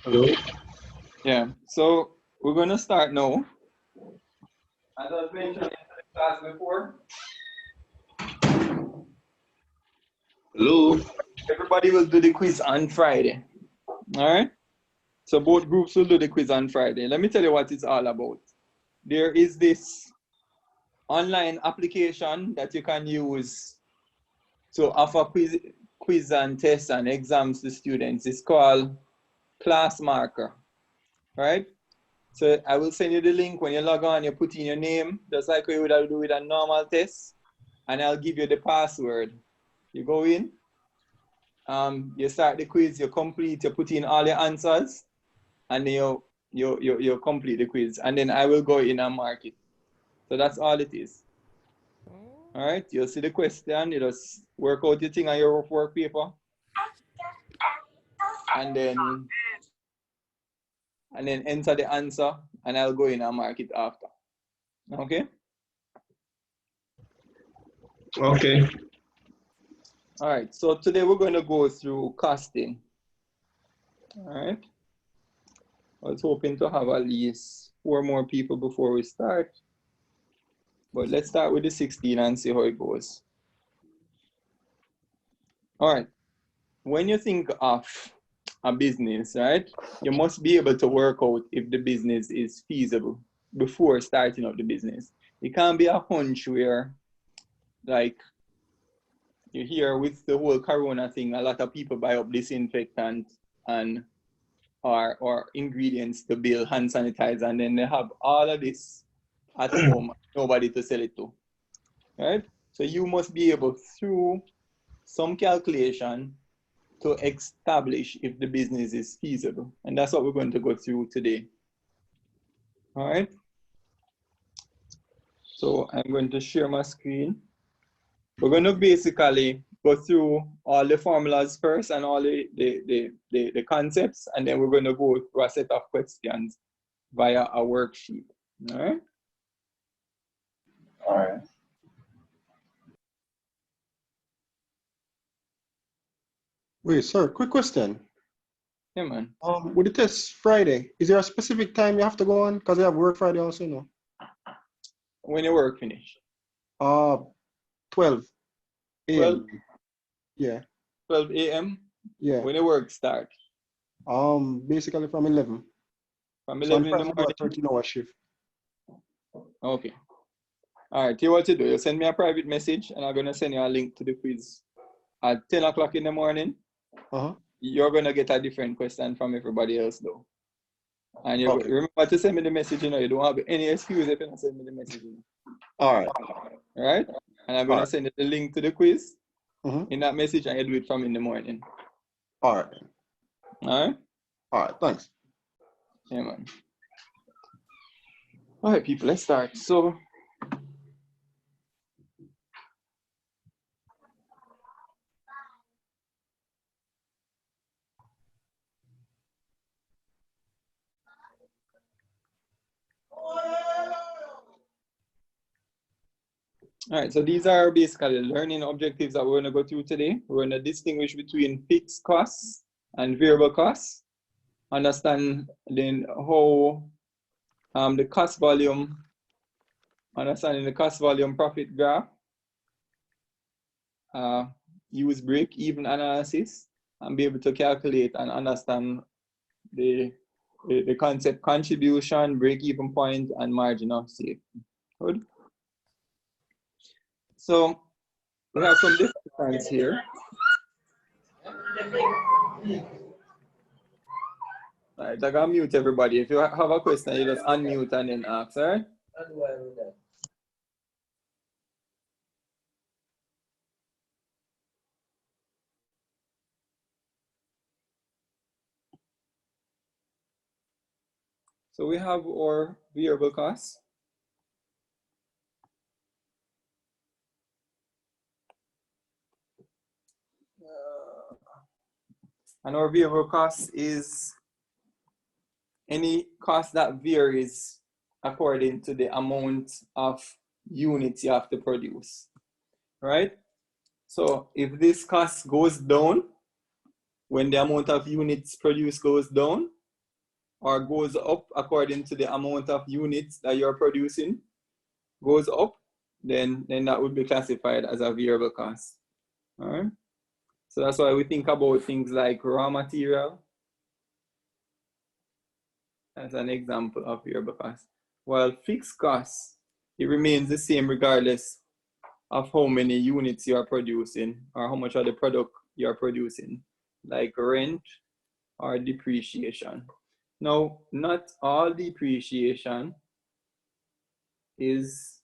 Hello? Yeah, so we're gonna start now. As I mentioned in the class before, Hello? everybody will do the quiz on Friday. All right? So both groups will do the quiz on Friday. Let me tell you what it's all about. There is this online application that you can use to offer quiz and tests and exams to students. It's called Classmarker, right? So I will send you the link. When you log on, you put in your name, just like you would do with a normal test, and I'll give you the password. You go in, you start the quiz, you complete, you put in all your answers, and then you complete the quiz, and then I will go in and mark it. So that's all it is. All right, you'll see the question, you just work out your thing on your work paper, and then enter the answer, and I'll go in and mark it after. Okay? Okay. All right, so today we're going to go through costing. All right. I was hoping to have at least 4 more people before we start. But let's start with the 16 and see how it goes. All right. When you think of a business, right, you must be able to work out if the business is feasible before starting up the business. It can't be a hunch where, like, you hear with the whole corona thing, a lot of people buy up disinfectant and or ingredients to build hand sanitizer, and then they have all of this at home, nobody to sell it to, right? So you must be able, through some calculation, to establish if the business is feasible. And that's what we're going to go through today. All right. So I'm going to share my screen. We're going to basically go through all the formulas first and all the concepts, and then we're going to go through a set of questions via a worksheet. All right. All right. Wait, sir, quick question. Yeah, man. With the test Friday, is there a specific time you have to go on? Because I have work Friday also, no? When your work finish? 12 12, a.m. Yeah, 12 a.m. yeah. When your work start? Basically from 11. From So on 11 in the Friday, I do a morning? 13-hour shift. Okay. All right, here's what you do. You send me a private message, and I'm going to send you a link to the quiz at 10 o'clock in the morning. Uh-huh. You're going to get a different question from everybody else, though. And you Okay. remember to send me the message, you know, you don't have any excuse if you don't send me the message. All right. All right? And I'm going to send you the link to the quiz in that message, and you do it from in the morning. All right. All right? All right, thanks. Yeah, man. All right, people, let's start. So, all right, so these are basically learning objectives that we're going to go through today. We're going to distinguish between fixed costs and variable costs. Understand then how the cost volume, understanding the cost volume profit graph, use break-even analysis, and be able to calculate and understand the concept contribution, break-even point, and margin of safety. Good. So we have some differences here. All right, I'm gonna mute everybody. If you have a question, you just unmute and then ask, all right? So we have our variable costs. And our variable cost is any cost that varies according to the amount of units you have to produce, right? So if this cost goes down, when the amount of units produced goes down, or goes up according to the amount of units that you're producing, goes up, then that would be classified as a variable cost. All right. So that's why we think about things like raw material as an example of variable cost. While fixed costs, it remains the same regardless of how many units you are producing or how much of the product you are producing, like rent or depreciation. Now, not all depreciation is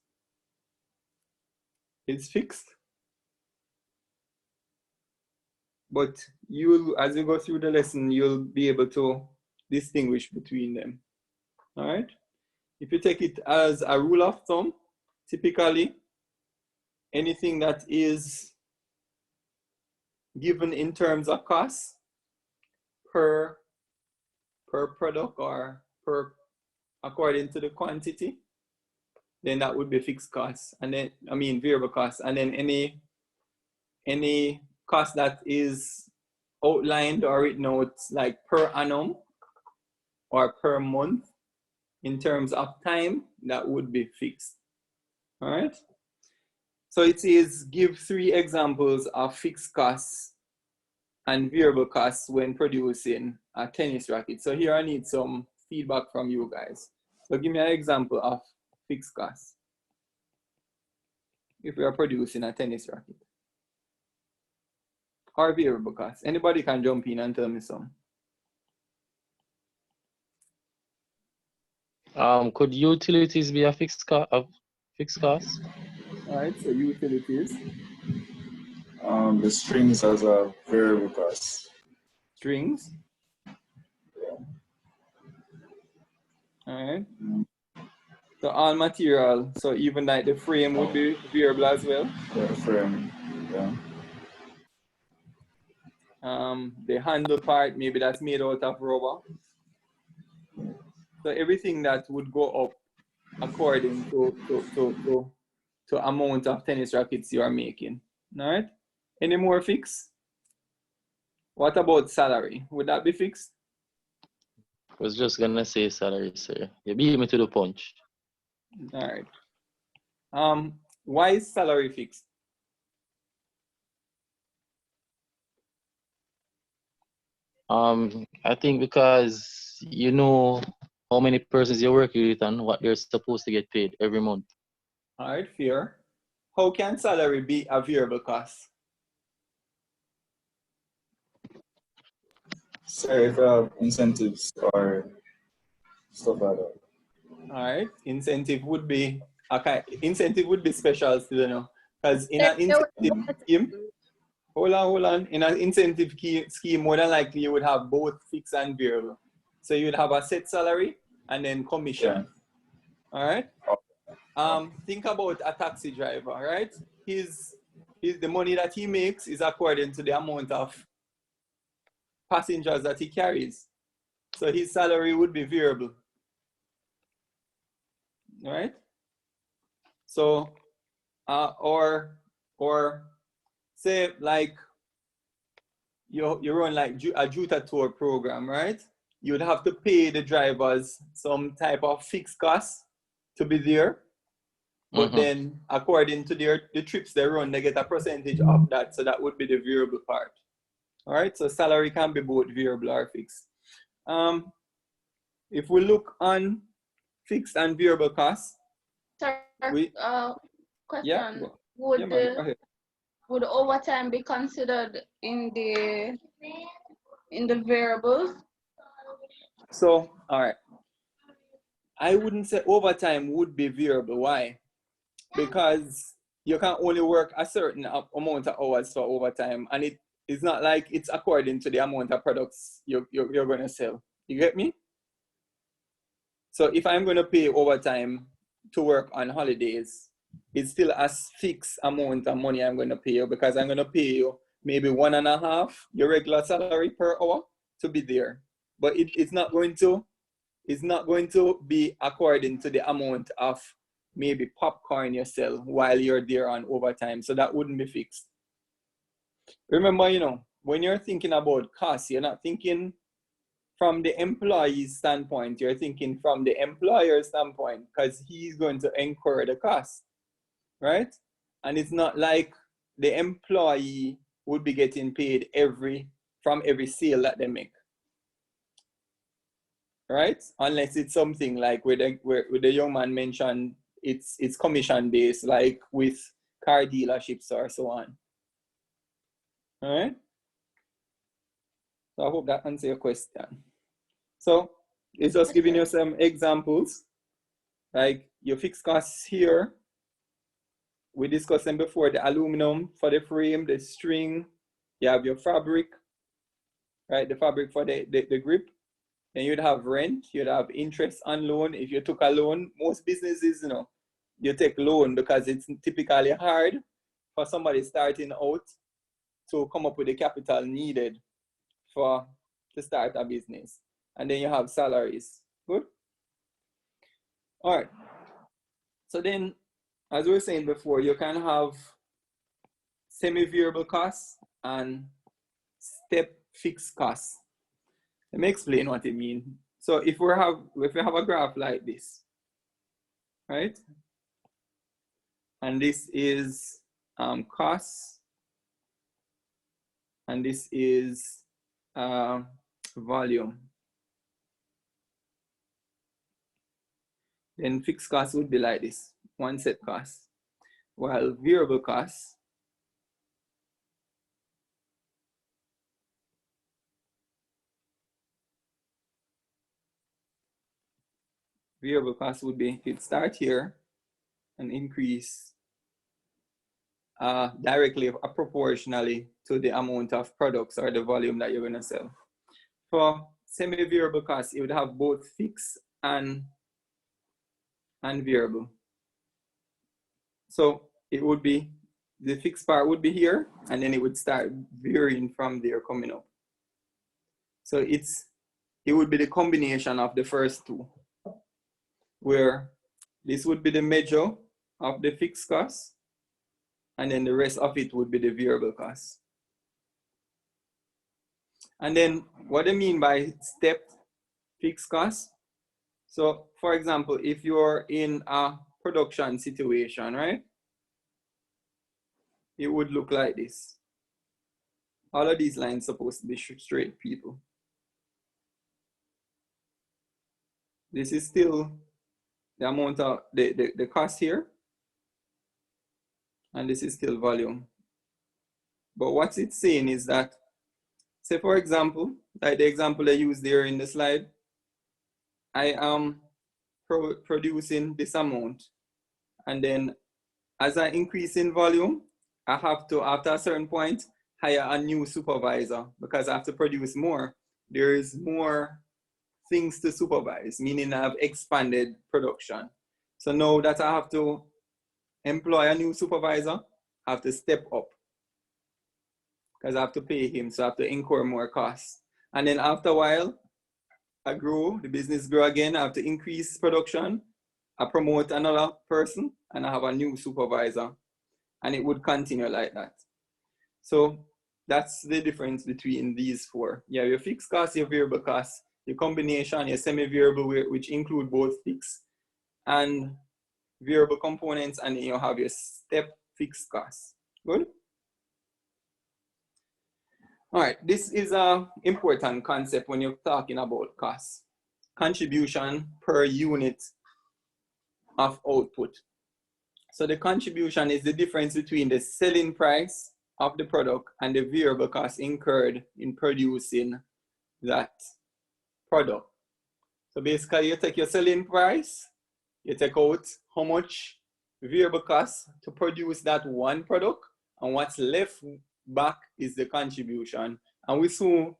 fixed, but as you go through the lesson, you'll be able to distinguish between them. All right. If you take it as a rule of thumb, typically anything that is given in terms of cost per product or according to the quantity, then that would be fixed costs, and then variable costs, and then any cost that is outlined or written out like per annum or per month in terms of time, that would be fixed. All right. So it says give 3 examples of fixed costs and variable costs when producing a tennis racket. So here I need some feedback from you guys. So give me an example of fixed costs if we are producing a tennis racket. Or variable costs. Anybody can jump in and tell me some. Could utilities be a fixed cost? All right, so utilities. The strings as a variable cost. Strings. All right. So all material, so even like the frame would be variable as well. Yeah, the frame, yeah. The handle part, maybe that's made out of rubber. So everything that would go up according to amount of tennis rackets you are making. All right. Any more fixed? What about salary? Would that be fixed? I was just gonna say salary, sir. You beat me to the punch. All right. Why is salary fixed? I think because you know how many persons you're working with and what they're supposed to get paid every month. All right, fair. How can salary be a variable cost? Say if you have incentives or stuff like that. All right, incentive would be special still, you know, because in an incentive scheme, hold on, in an incentive scheme, more than likely you would have both fixed and variable. So you would have a set salary and then commission. Yeah. All right. Think about a taxi driver, right? The money that he makes is according to the amount of passengers that he carries. So his salary would be variable. All right. So, or say like you run like a Juta tour program, right? You would have to pay the drivers some type of fixed cost to be there. But then according to the trips they run, they get a percentage of that. So that would be the variable part. All right, so salary can be both variable or fixed. If we look on fixed and variable costs. Sir, question. Yeah, would overtime be considered in the variables? So, all right. I wouldn't say overtime would be variable. Why? Because you can only work a certain amount of hours for overtime, and it's not like it's according to the amount of products you're going to sell. You get me? So if I'm going to pay overtime to work on holidays, it's still a fixed amount of money I'm going to pay you, because I'm going to pay you maybe 1.5 your regular salary per hour to be there. But it's not going to be according to the amount of maybe popcorn you sell while you're there on overtime. So that wouldn't be fixed. Remember, when you're thinking about costs, you're not thinking from the employee's standpoint, you're thinking from the employer's standpoint, because he's going to incur the cost, right? And it's not like the employee would be getting paid from every sale that they make, right? Unless it's something like where the young man mentioned, it's commission based, like with car dealerships or so on. All right. So I hope that answers your question. So it's just giving you some examples, like your fixed costs here. We discussed them before, the aluminum for the frame, the string, you have your fabric, right? The fabric for the grip. Then you'd have rent, you'd have interest on loan. If you took a loan, most businesses, you take loan because it's typically hard for somebody starting out to come up with the capital needed to start a business. And then you have salaries. Good? All right. So then, as we were saying before, you can have semi-variable costs and step fixed costs. Let me explain what it means. So if we have a graph like this, right? And this is costs, and this is volume. Then fixed costs would be like this, one set cost, while variable costs would be, it start here and increase directly or proportionally to the amount of products or the volume that you're going to sell. For semi-variable costs, you would have both fixed and variable. So it would be, the fixed part would be here, and then it would start varying from there coming up. So it would be the combination of the first two, where this would be the measure of the fixed cost, and then the rest of it would be the variable cost. And then what I mean by stepped fixed cost. So for example, if you're in a production situation, right? It would look like this. All of these lines supposed to be straight, people. This is still the amount of the cost here. And this is still volume. But what it's saying is that, say for example, like the example I used there in the slide, I am producing this amount. And then as I increase in volume, I have to, after a certain point, hire a new supervisor because I have to produce more. There is more things to supervise, meaning I have expanded production. So now that I have to employ a new supervisor, I have to step up because I have to pay him, so I have to incur more costs. And then after a while, I grow, the business grow again, I have to increase production, I promote another person, and I have a new supervisor. And it would continue like that. So that's the difference between these four. You have your fixed costs, your variable costs, your combination, your semi-variable, which include both fixed and variable components, and then you have your step fixed costs. Good? All right, this is an important concept when you're talking about costs. Contribution per unit of output. So the contribution is the difference between the selling price of the product and the variable cost incurred in producing that product. So basically you take your selling price, you take out how much variable cost to produce that one product, and what's left back is the contribution. And we soon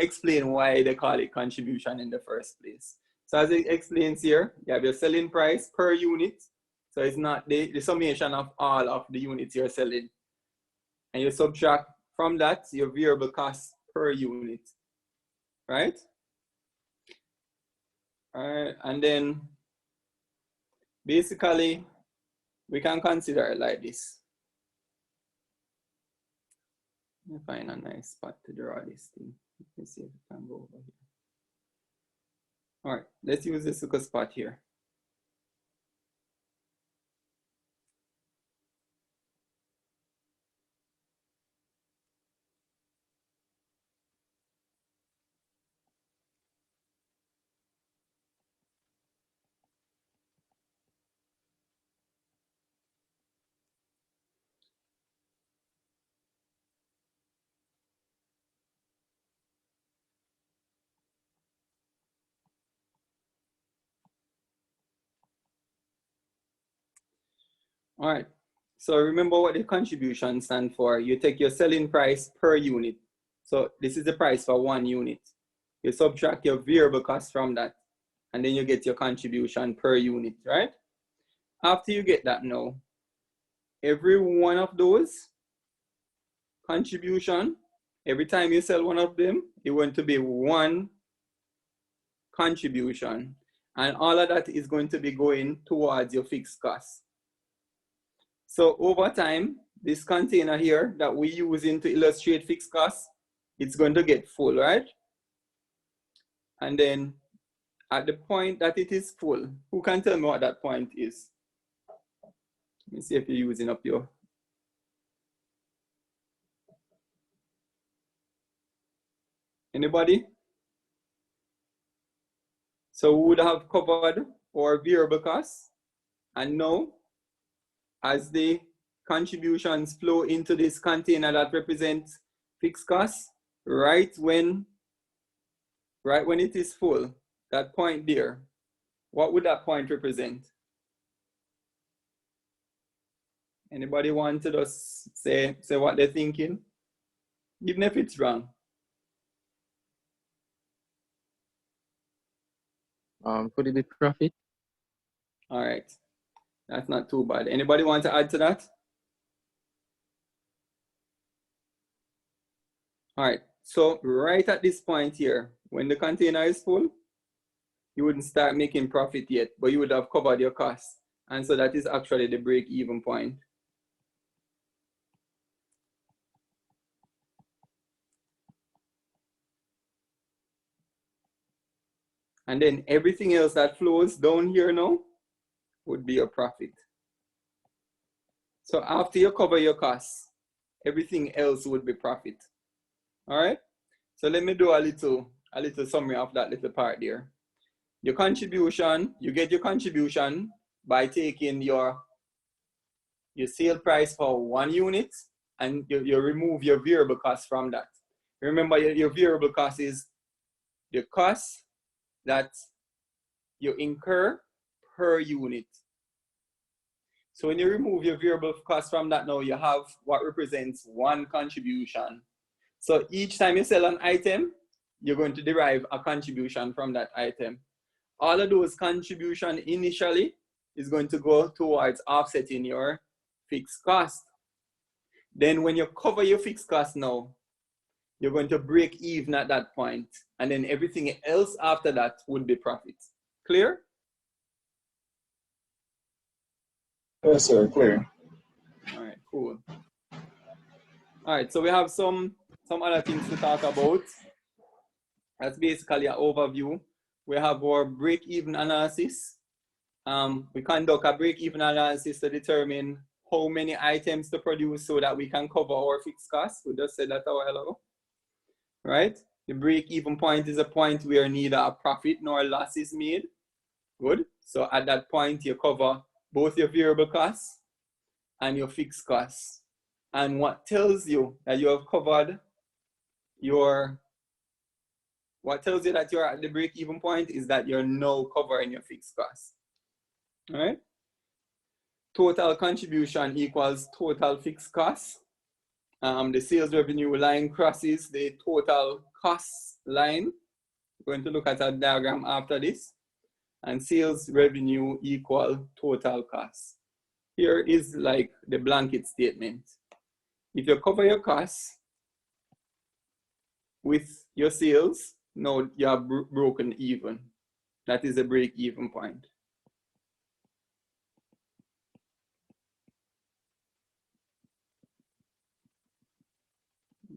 explain why they call it contribution in the first place. So as it explains here, you have your selling price per unit. So it's not the summation of all of the units you're selling. And you subtract from that your variable cost per unit, right? All right, and then basically we can consider it like this. Let me find a nice spot to draw this thing. Let me see if I can go over here. let's use this little spot here. All right, so remember what the contribution stands for. You take your selling price per unit. So this is the price for 1 unit. You subtract your variable cost from that, and then you get your contribution per unit, right? After you get that now, every one of those contribution, every time you sell one of them, it's going to be 1 contribution. And all of that is going to be going towards your fixed cost. So over time, this container here that we're using to illustrate fixed costs, it's going to get full, right? And then at the point that it is full, who can tell me what that point is? Let me see if you're using up your... Anybody? So we would have covered our variable costs, and now as the contributions flow into this container that represents fixed costs, right when it is full, that point there, what would that point represent? Anybody want to just say what they're thinking? Even if it's wrong. Could it be profit? All right, that's not too bad. Anybody want to add to that? All right, so right at this point here, when the container is full, you wouldn't start making profit yet, but you would have covered your costs. And so that is actually the break-even point. And then everything else that flows down here now would be your profit. So after you cover your costs, everything else would be profit. All right? So let me do a little summary of that little part there. Your contribution, you get your contribution by taking your sale price for 1 unit, and you remove your variable cost from that. Remember, your variable cost is the cost that you incur per unit. So when you remove your variable cost from that now, you have what represents 1 contribution. So each time you sell an item, you're going to derive a contribution from that item. All of those contribution initially is going to go towards offsetting your fixed cost. Then when you cover your fixed cost now, you're going to break even at that point. And then everything else after that would be profit. Clear? Yes, sir, clear. All right, cool. All right, so we have some other things to talk about. That's basically an overview. We have our break-even analysis. We conduct a break-even analysis to determine how many items to produce so that we can cover our fixed costs. We just said that a while ago, right? The break-even point is a point where neither a profit nor a loss is made. Good. So at that point, you cover both your variable costs and your fixed costs. And what tells you that you have covered what tells you that you're at the break-even point is that you're now covering your fixed costs. All right? Total contribution equals total fixed costs. The sales revenue line crosses the total costs line. We're going to look at a diagram after this. And sales revenue equal total costs. Here is like the blanket statement. If you cover your costs with your sales, now you are broken even. That is a break-even point.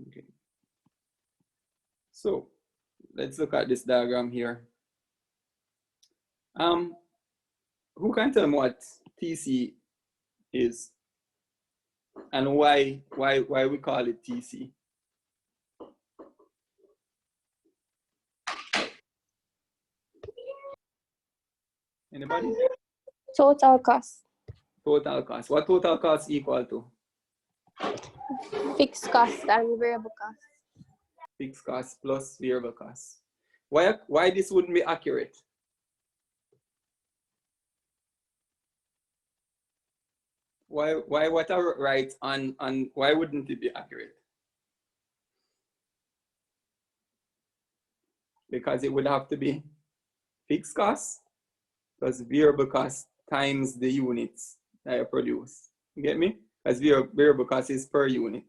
Okay. So let's look at this diagram here. Who can tell me what TC is and why we call it TC? Anybody? Total cost. Total cost. What total cost equal to? Fixed cost and variable cost. Fixed cost plus variable cost. Why this wouldn't be accurate? Why what I write on why wouldn't it be accurate? Because it would have to be fixed cost plus variable cost times the units that I produce. You get me? As variable cost is per unit.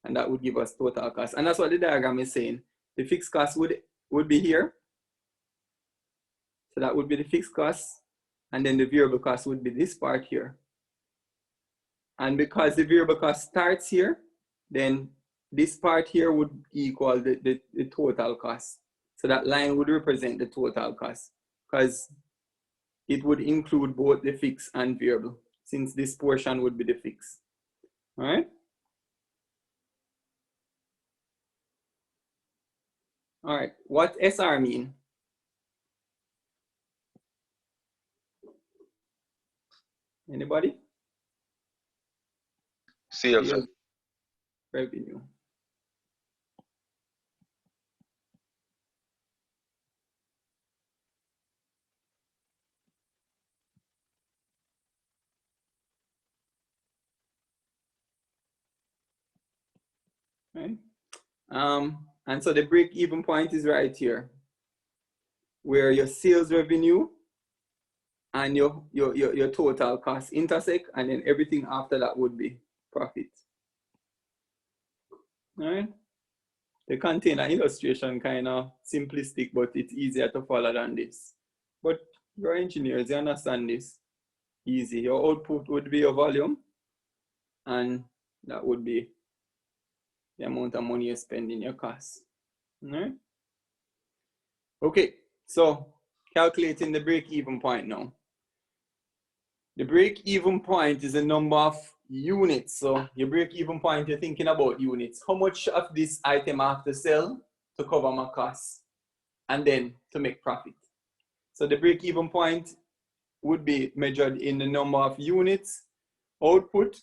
And that would give us total cost. And that's what the diagram is saying. The fixed cost would be here. So that would be the fixed cost. And then the variable cost would be this part here. And because the variable cost starts here, then this part here would equal the total cost. So that line would represent the total cost because it would include both the fixed and variable, since this portion would be the fixed. All right? All right, what SR mean? Anybody? Sales. Revenue. Right? And so the break-even point is right here, where your sales revenue and your total cost intersect, and then everything after that would be profit. All right? The container illustration kind of simplistic, but it's easier to follow than this. But you're engineers, you understand this. Easy. Your output would be your volume, and that would be the amount of money you spend in your costs. All right? Okay, so calculating the break-even point now. The break-even point is the number of units. So your break-even point, you're thinking about units. How much of this item I have to sell to cover my costs and then to make profit? So the break-even point would be measured in the number of units output,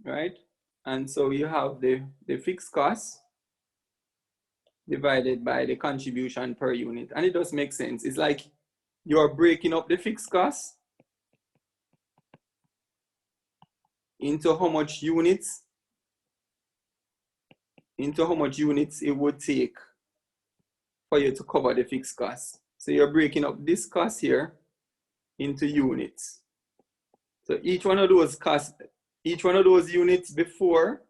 right? And so you have the fixed cost divided by the contribution per unit. And it does make sense. It's like you're breaking up the fixed cost into how much units it would take for you to cover the fixed cost. So you're breaking up this cost here into units. So each one of those costs, each one of those units before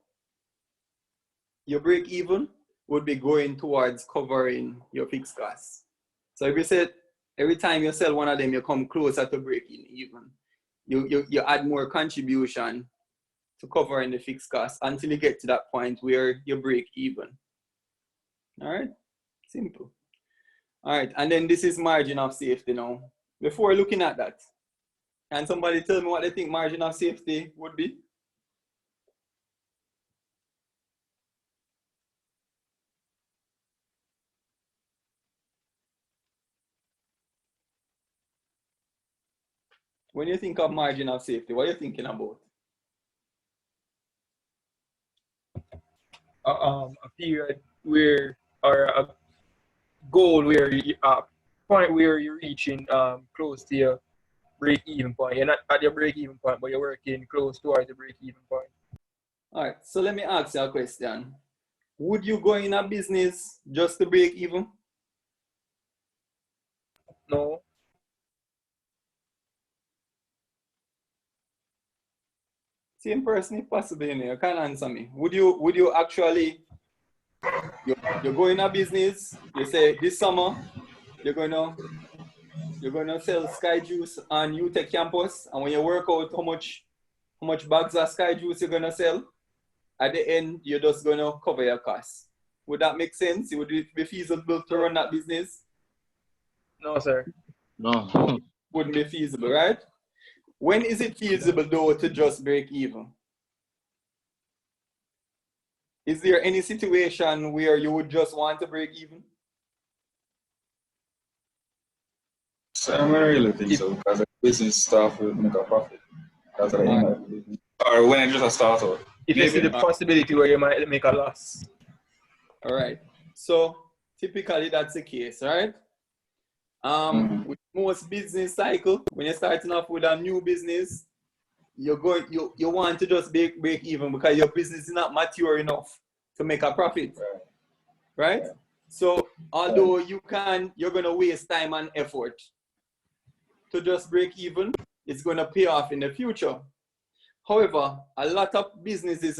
your break even would be going towards covering your fixed costs. So if you said every time you sell one of them, you come closer to breaking even. You add more contribution to covering the fixed costs until you get to that point where you break even. All right, simple. All right, and then this is margin of safety now. Before looking at that, can somebody tell me what they think margin of safety would be? When you think of margin of safety, what are you thinking about? A period where, or a goal where you, point where you're reaching close to your break-even point. You're not at your break-even point, but you're working close towards the break-even point. All right, so let me ask you a question. Would you go in a business just to break even? No. Same person if possible, you know, you can answer me. Would you actually, you go in a business, you say this summer, you're gonna sell Sky Juice on UTech campus, and when you work out how much bags of Sky Juice you're gonna sell, at the end, you're just gonna cover your costs. Would that make sense? Would it be feasible to run that business? No, sir. No. Wouldn't be feasible, right? When is it feasible though to just break even? Is there any situation where you would just want to break even? So I don't really think so, because the business stuff will make a profit. That's what I aim at. Or when I just start out. If you see the possibility where you might make a loss. All right. So typically that's the case, right? With most business cycle, when you're starting off with a new business, you want to just break even because your business is not mature enough to make a profit, right? So although you're going to waste time and effort to just break even, it's going to pay off in the future. However, a lot of businesses,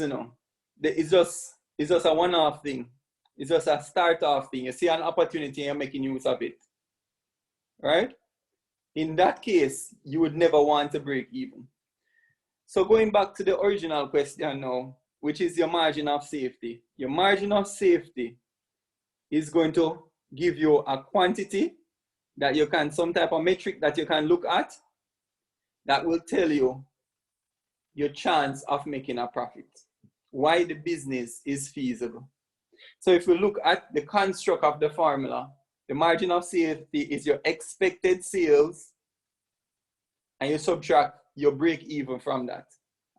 it's just a one-off thing. It's just a start-off thing. You see an opportunity and you're making use of it, right? In that case, you would never want to break even. So going back to the original question now, which is your margin of safety. Your margin of safety is going to give you a quantity that you can, some type of metric that you can look at that will tell you your chance of making a profit, why the business is feasible. So if we look at the construct of the formula, the margin of safety is your expected sales and you subtract your break even from that.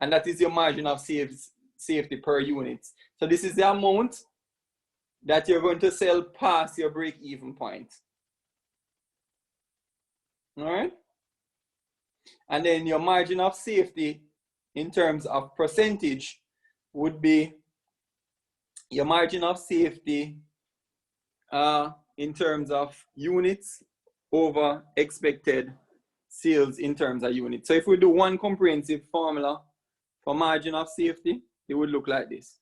And that is your margin of safety per unit. So this is the amount that you're going to sell past your break even point. All right? And then your margin of safety in terms of percentage would be your margin of safety in terms of units over expected sales in terms of units. So if we do one comprehensive formula for margin of safety, it would look like this.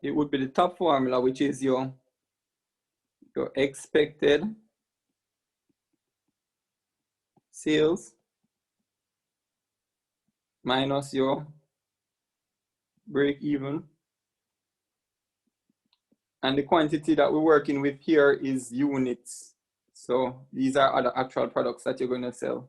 It would be the top formula, which is your expected sales minus your break even. And the quantity that we're working with here is units. So these are other actual products that you're going to sell.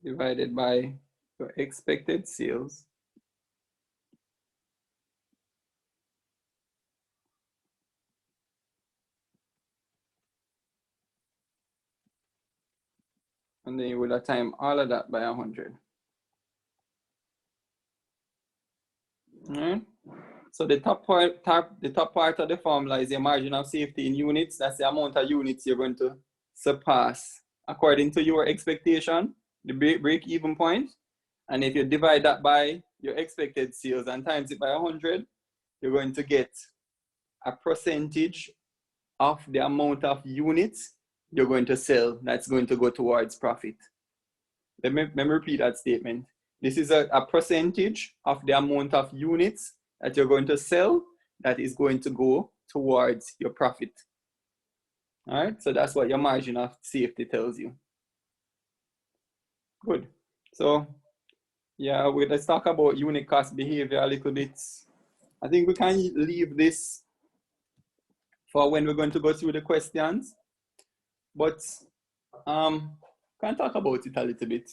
Divided by your expected sales and then you will time all of that by 100. All right. So the top part of the formula is your margin of safety in units. That's the amount of units you're going to surpass according to your expectation, the break-even point. And if you divide that by your expected sales and times it by 100, you're going to get a percentage of the amount of units you're going to sell that's going to go towards profit. Let me repeat that statement. This is a percentage of the amount of units that you're going to sell that is going to go towards your profit. All right, so that's what your margin of safety tells you. Good. So yeah, let's talk about unit cost behavior a little bit. I think we can leave this for when we're going to go through the questions, but can talk about it a little bit.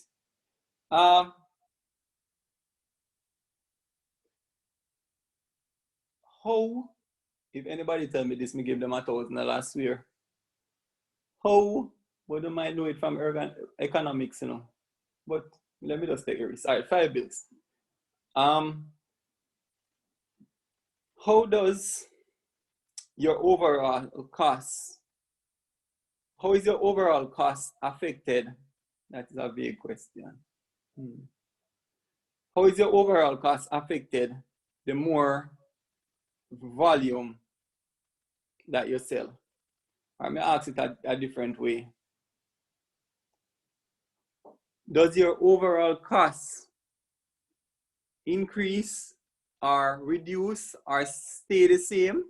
How, if anybody tell me this, me give them 1,000 last year. How would you might know it from economics, But let me just take a risk. All right, 5 bills. How does your overall cost, how is your overall cost affected? That is a vague question. How is your overall cost affected the more volume that you sell? I may ask it a different way. Does your overall cost increase or reduce or stay the same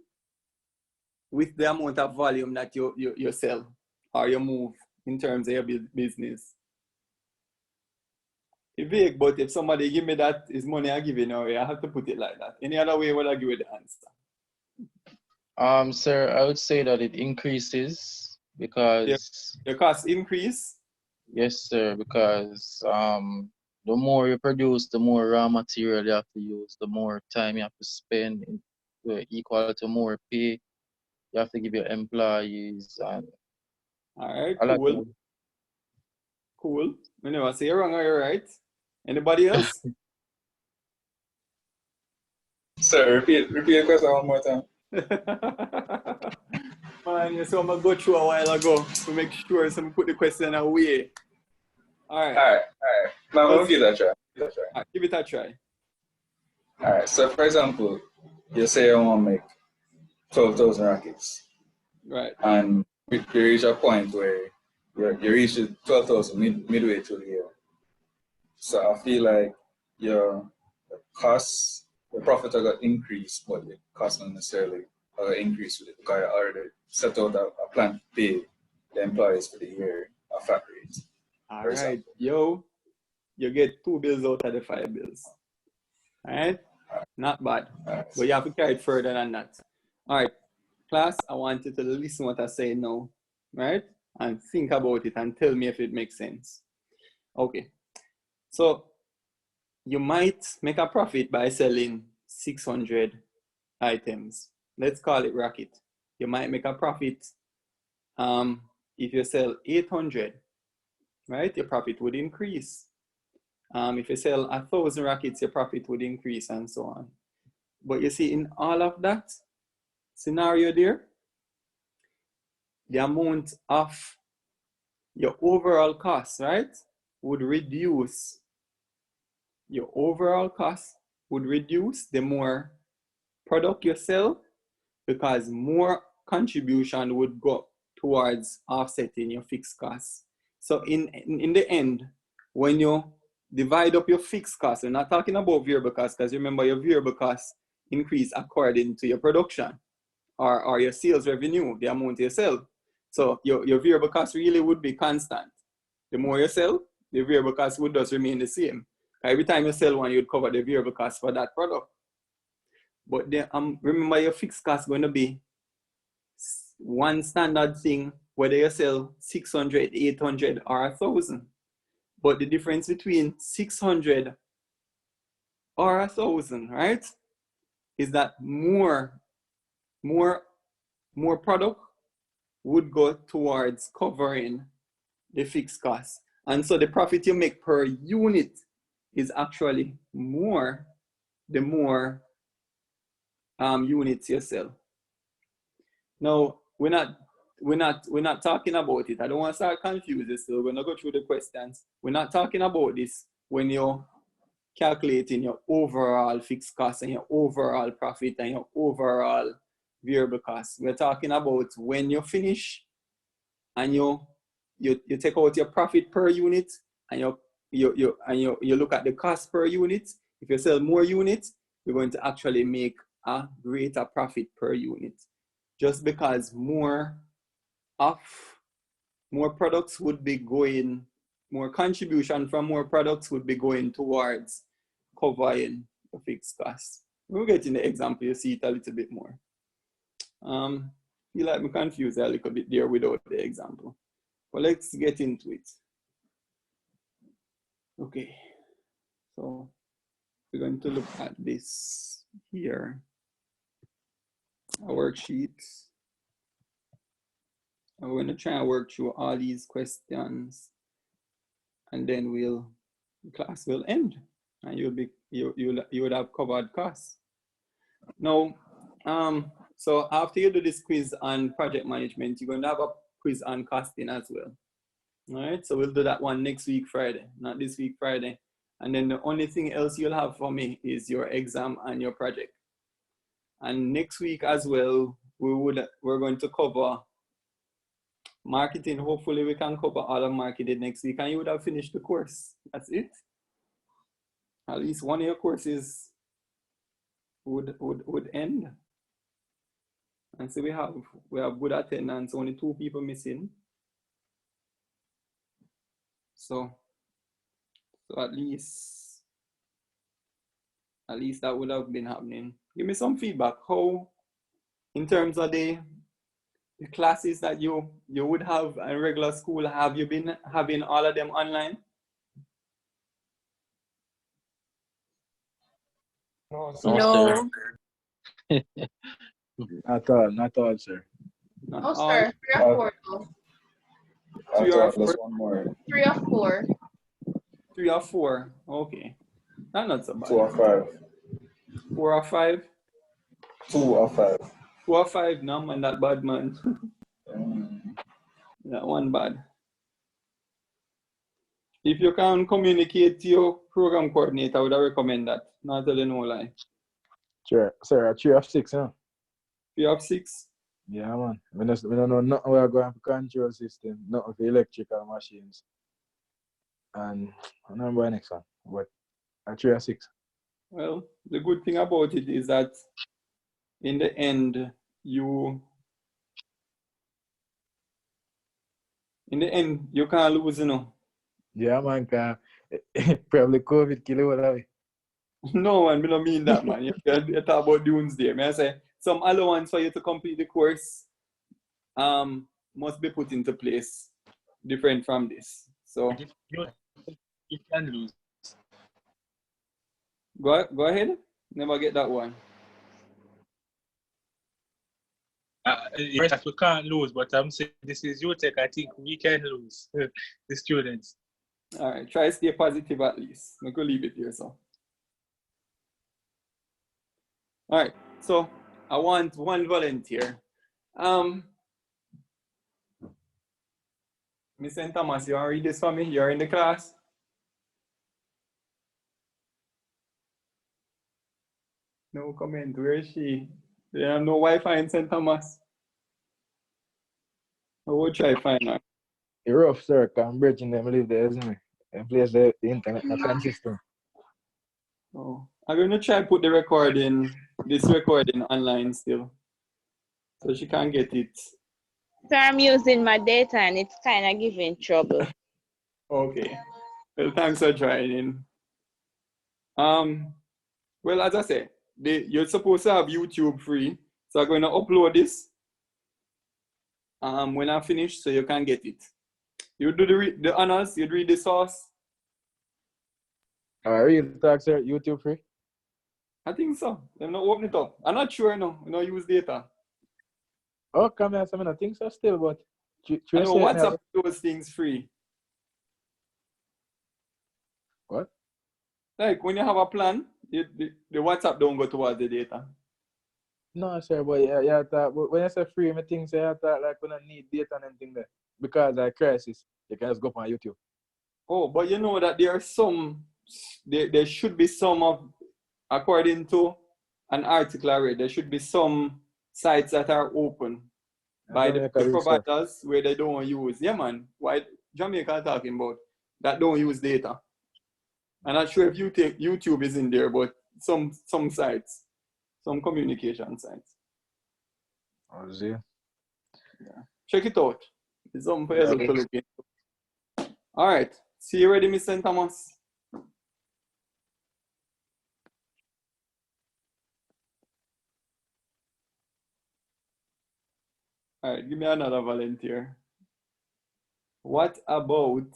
with the amount of volume that you sell or you move in terms of your business? It's vague, but if somebody give me that, is money I give you now, I have to put it like that. Any other way would I give you the answer? Sir, I would say that it increases because Your cost increase? yes, sir, because the more you produce, the more raw material you have to use, the more time you have to spend equal to more pay you have to give your employees and All right, a lot cool. more. Cool. I never say you're wrong or you're right. Anybody else? Sir, repeat the question one more time. Man, so I'm going to go through a while ago to make sure someone put the question away. All right. All right. Now, we'll give that a try. All right, give it a try. All right. So, for example, you say you want to make 12,000 rackets. Right. And you reach a point where you reach 12,000 midway through the year. So, I feel like your costs, the profit are going to increase, but the cost not necessarily are going to increase with it because you already set out a plan to pay the employees for the year a flat rate. All right. Yo, you get 2 bills out of the 5 bills. All right? Not bad. Right. But you have to carry it further than that. All right. Class, I want you to listen what I say now. Right? And think about it and tell me if it makes sense. Okay. So, you might make a profit by selling 600 items. Let's call it racket. You might make a profit if you sell 800, right? Your profit would increase. If you sell 1,000 rackets, your profit would increase and so on. But you see, in all of that scenario there, the amount of your overall cost, right, would reduce. Your overall cost would reduce the more product you sell because more contribution would go towards offsetting your fixed costs. So in the end, when you divide up your fixed costs, we're not talking about variable costs because remember your variable costs increase according to your production or your sales revenue, the amount you sell. So your variable costs really would be constant. The more you sell, the variable costs would just remain the same. Every time you sell one, you'd cover the variable cost for that product. But then, remember your fixed cost going to be one standard thing, whether you sell 600, 800, or 1,000. But the difference between 600 or 1,000, right, is that more product would go towards covering the fixed cost. And so the profit you make per unit is actually more the more units you sell. Now we're not talking about it. I don't want to start confusing, so we're gonna go through the questions. We're not talking about this when you're calculating your overall fixed cost and your overall profit and your overall variable cost. We're talking about when you finish and you take out your profit per unit and you look at the cost per unit. If you sell more units, you're going to actually make a greater profit per unit. Just because more products would be going, more contribution from more products would be going towards covering the fixed costs. We'll get in the example, you see it a little bit more. Feel like I'm confused a little bit there without the example. But let's get into it. Okay, so we're going to look at this here, a worksheet. And we're going to try and work through all these questions, and then class will end, and you would have covered costs. Now, so after you do this quiz on project management, you're going to have a quiz on costing as well. All right, so we'll do that one next week, Friday, not this week, Friday. And then the only thing else you'll have for me is your exam and your project. And next week as well, we're going to cover marketing. Hopefully we can cover all of marketing next week and you would have finished the course. That's it. at least one of your courses would end. And so we have good attendance, only 2 people missing. So at least that would have been happening. Give me some feedback. How, in terms of the classes that you would have in regular school, have you been having all of them online? No, No. Not all, sir. Not Oh, all? sir. 3 or 4 though. I 3 or thought 4? there's one more. 3 or 4. 3 or 4. Okay. That's not so bad. 2 or 5. 4 or 5? 2 or 5. 2 or 5, no man, that bad man. That one bad. If you can communicate to your program coordinator, I would recommend that. Not tell you no lie. Sure, sir. 3 of 6, huh? 3 of 6? Yeah, man. We don't know nothing we're going for control system, nothing for electrical machines. And I don't remember the next one, but a 3 of 6. Well, the good thing about it is that in the end, you can't lose, you know. Yeah, man, probably COVID kill you that way. No, man, we don't mean that, man. You talk about doomsday. I say some allowance for you to complete the course must be put into place different from this. So You can lose. go ahead. Never get that one. Yes, we can't lose, but I'm saying this is UTech. I think we can lose the students. All right, try to stay positive at least. I'm going to leave it here, so. All right, so I want one volunteer. Miss St. Thomas, you want to read this for me? You're in the class? No comment. Where is she? They have no Wi-Fi in St. Thomas. I will try to find her. It's rough, sir, because I'm bridging them live there, isn't it? And place the internet not consistent. Oh, I'm going to try to put this recording online still. So she can get it. So I'm using my data and it's kind of giving trouble. Okay. Well, thanks for trying. Well, as I said, you're supposed to have YouTube free. So I'm going to upload this when I finish so you can get it. You do the honors, you read the source. Real talk, sir, YouTube free? I think so. Let me not open it up. I'm not sure, no. I don't use data. Oh, come here, I think so still, but... I know WhatsApp those things free. What? Like when you have a plan, the WhatsApp don't go towards the data. No, sir, but yeah, but when I say free, I think say I thought like when I need data and anything there. Because of crisis, you can just go on YouTube. Oh, but you know that there are some, there should be some of, according to an article I read, there should be some sites that are open by the providers where they don't use. Yeah, man. Why Jamaica talking about that don't use data? I'm not sure if YouTube is in there, but some sites, some communication sites. Oh, is it? Yeah. Check it out. It's something for you to look into. All right. See you ready, Miss St. Thomas? All right, give me another volunteer. What about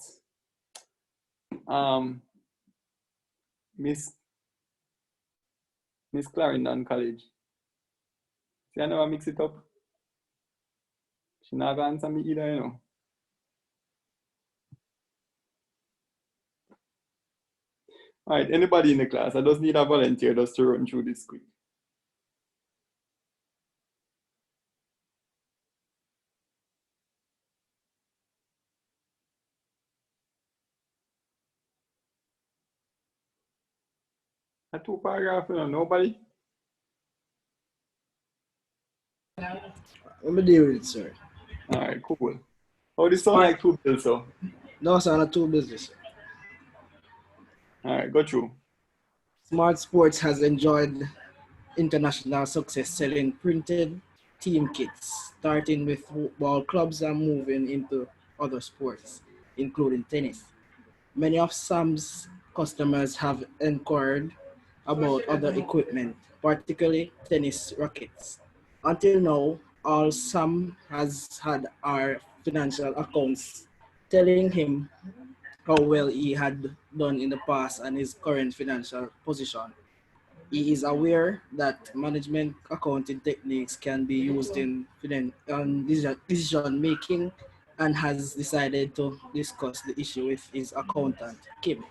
Miss Clarendon College? See, I never mix it up. She never answer me either, you know. All right, anybody in the class? I just need a volunteer just to run through this quick. A 2-paragraph, you know, nobody? Let me deal with it, sir. All right, cool. How this sound like 2 bills, so? No, sir, not 2 business, sir. All right, go through. Smart Sports has enjoyed international success selling printed team kits, starting with football clubs and moving into other sports, including tennis. Many of Sam's customers have inquired about other equipment, particularly tennis rackets. Until now, all Sam has had are financial accounts telling him how well he had done in the past and his current financial position. He is aware that management accounting techniques can be used in decision making and has decided to discuss the issue with his accountant, Kim.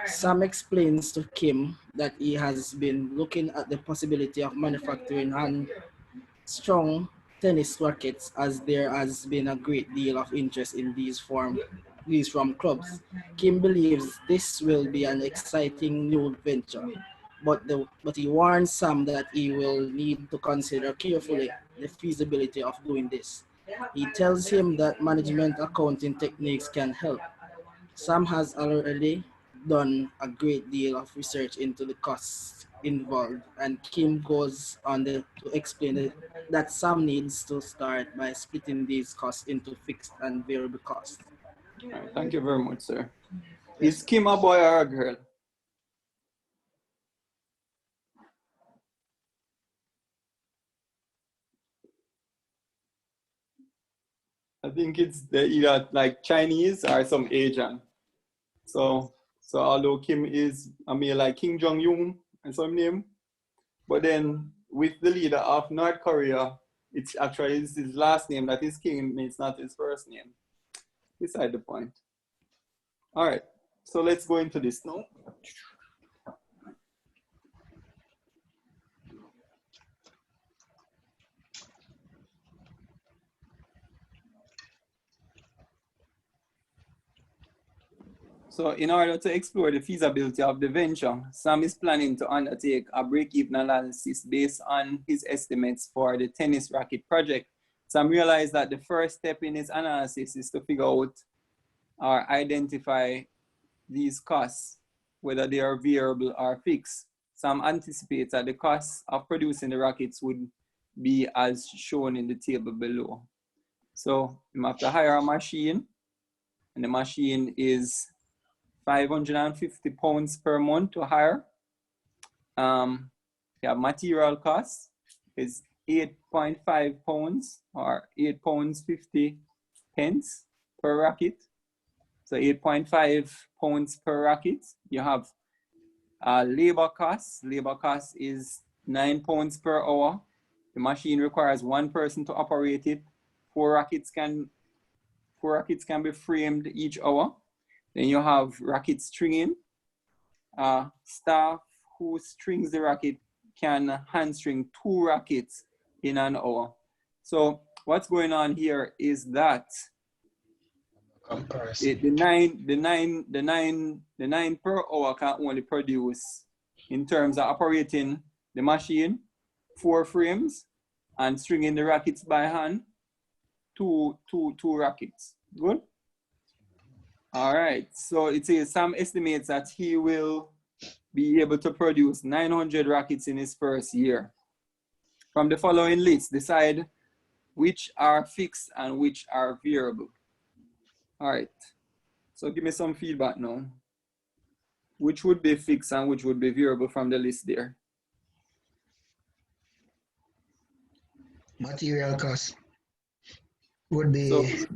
Sam explains to Kim that he has been looking at the possibility of manufacturing hand strong tennis rackets as there has been a great deal of interest in these from clubs. Kim believes this will be an exciting new venture, but he warns Sam that he will need to consider carefully the feasibility of doing this. He tells him that management accounting techniques can help. Sam has already done a great deal of research into the costs involved, and Kim goes on to explain that Sam needs to start by splitting these costs into fixed and variable costs. All right, thank you very much, sir. Is Kim a boy or a girl? I think it's either like Chinese or some Asian. So although Kim is a male like Kim Jong-un and some name, but then with the leader of North Korea, it's actually his last name that is Kim, it's not his first name. Beside the point. All right, so let's go into this now. So in order to explore the feasibility of the venture, Sam is planning to undertake a break-even analysis based on his estimates for the tennis racket project. Sam realized that the first step in his analysis is to figure out or identify these costs, whether they are variable or fixed. Sam anticipates that the cost of producing the rackets would be as shown in the table below. So you have to hire a machine, and the machine is £550 per month to hire. You have material costs is £8.5 or £8.50 per racket. So £8.5 per racket. You have labor costs. Labor cost is £9 per hour. The machine requires one person to operate it. Four rackets can be framed each hour. Then you have racket stringing. Staff who strings the racket can hand string 2 rackets in an hour. So what's going on here is that the nine per hour can only produce, in terms of operating the machine, 4 frames and stringing the rackets by hand, two rackets. Good. All right, so it says Sam estimates that he will be able to produce 900 rackets in his first year. From the following list, decide which are fixed and which are variable. All right, so give me some feedback now. Which would be fixed and which would be variable from the list there? Material cost would be fixed.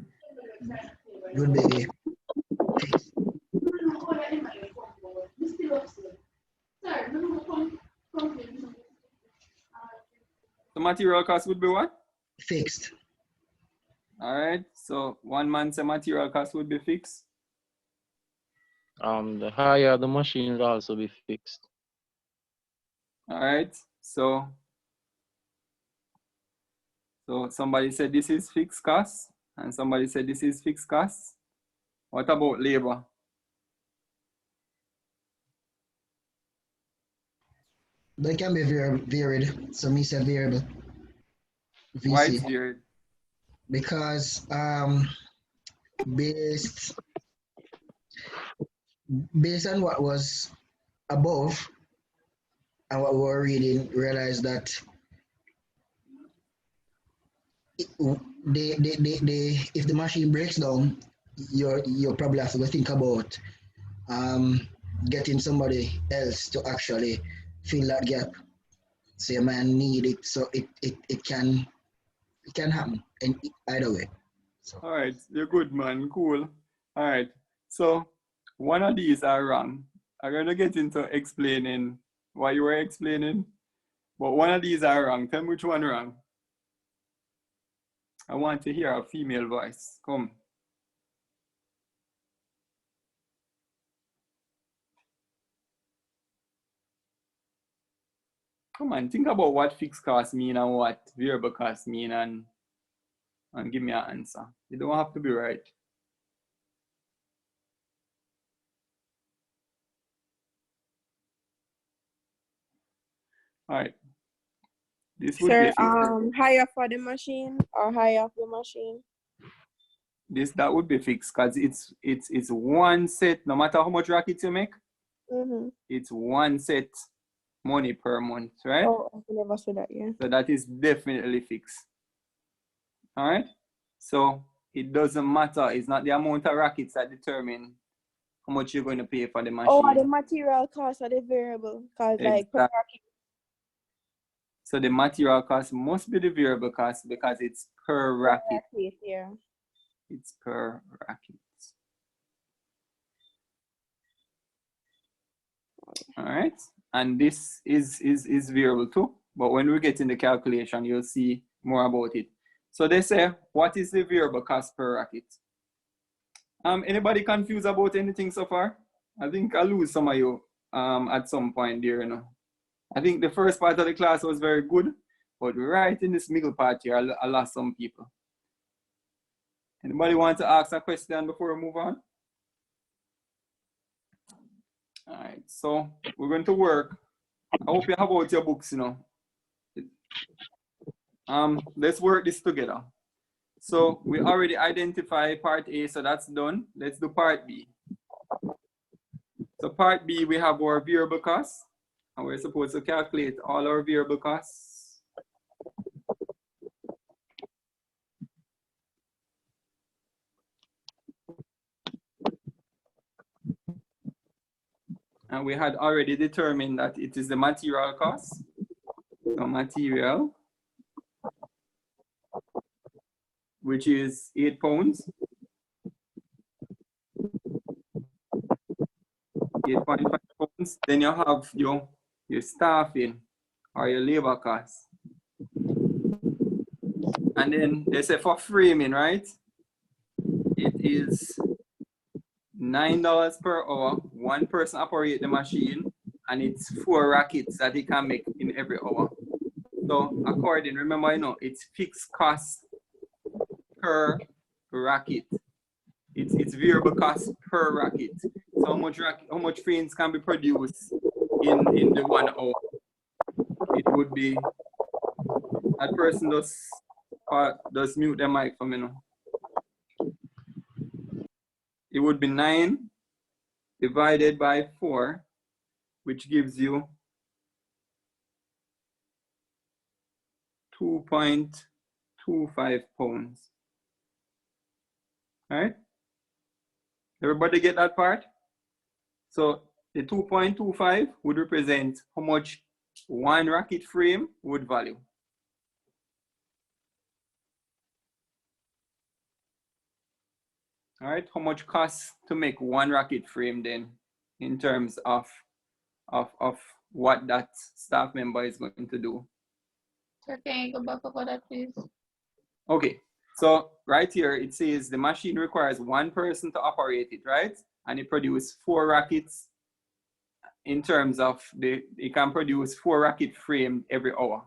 The material cost would be what? Fixed. All right, so one man's material cost would be fixed. The higher the machine will also be fixed. All right, so somebody said this is fixed cost and somebody said this is fixed cost. What about labor? They can be varied. So me said variable. VC. Why it's varied? Because based on what was above, and what we were reading, realized that if the machine breaks down, you probably have to go think about getting somebody else to actually fill that gap. So you might need it, so it can happen in either way. So. All right, you're good, man. Cool. All right. So one of these are wrong. I'm gonna get into explaining what you were explaining, but one of these are wrong. Tell me which one wrong. I want to hear a female voice. Come. Come on, think about what fixed cost mean and what variable cost mean and give me an answer. You don't have to be right. All right. This would Sir, be higher for the machine or higher of the machine? that would be fixed because it's one set. No matter how much rackets you make, it's one set money per month, right? Oh, I never said that. Yeah. So that is definitely fixed. All right. So it doesn't matter. It's not the amount of rackets that determine how much you're going to pay for the machine. Oh, the material cost are the variable because like per racket. So the material cost must be the variable cost because it's per racket. Yeah. It's per racket. All right. And this is variable too. But when we get in the calculation, you'll see more about it. So they say, what is the variable cost per racket? Anybody confused about anything so far? I think I lose some of you at some point there, you know. I think the first part of the class was very good, but right in this middle part here, I lost some people. Anybody want to ask a question before we move on? All right, so we're going to work. I hope you have out your books, you know. Let's work this together. So we already identified part A, so that's done. Let's do part B. So part B, we have our variable costs, and we're supposed to calculate all our variable costs. And we had already determined that it is the material cost. So material, which is 8 pounds. 8.5 pounds. Then you have your staffing or your labor costs. And then they say for framing, right? It is $9 per hour. One person operate the machine, and it's 4 rackets that he can make in every hour. So according, remember, you know, it's fixed cost per racket. It's variable cost per racket. So how much frames can be produced in the 1 hour? It would be, that person does mute the mic for me now. It would be 9 divided by 4, which gives you 2.25 pounds. All right? Everybody get that part? So the 2.25 would represent how much one racket frame would value. All right, how much costs to make one racket frame then in terms of what that staff member is going to do? Sir, can you go back over that, please? Okay, so right here it says the machine requires one person to operate it, right? And it produces 4 rackets in terms of it can produce 4 racket frames every hour.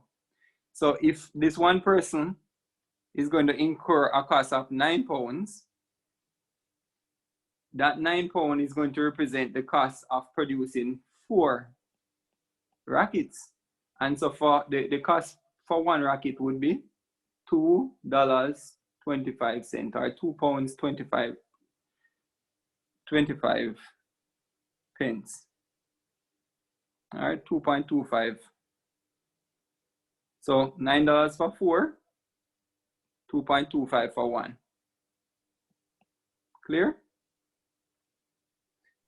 So if this one person is going to incur a cost of 9 pounds, that 9 pounds is going to represent the cost of producing 4 rackets. And so for the cost for one racket would be $2.25 or 2 pounds 25 pence. All right, 2.25. So $9 for 4, 2.25 for 1. Clear?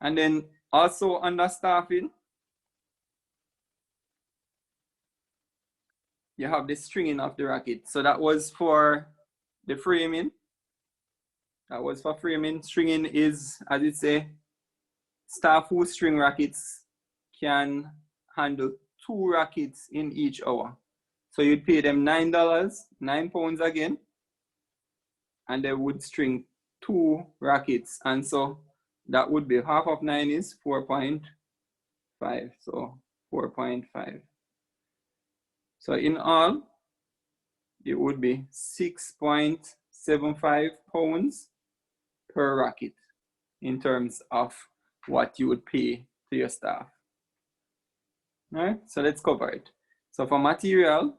And then also under staffing, you have the stringing of the racket. So that was for the framing. That was for framing. Stringing is, as it say, staff who string rackets can handle 2 rackets in each hour. So you'd pay them $9, £9 again, and they would string 2 rackets. And so that would be half of 9 is 4.5. So 4.5. So in all, it would be 6.75 pounds per racket in terms of what you would pay to your staff. All right, so let's cover it. So for material,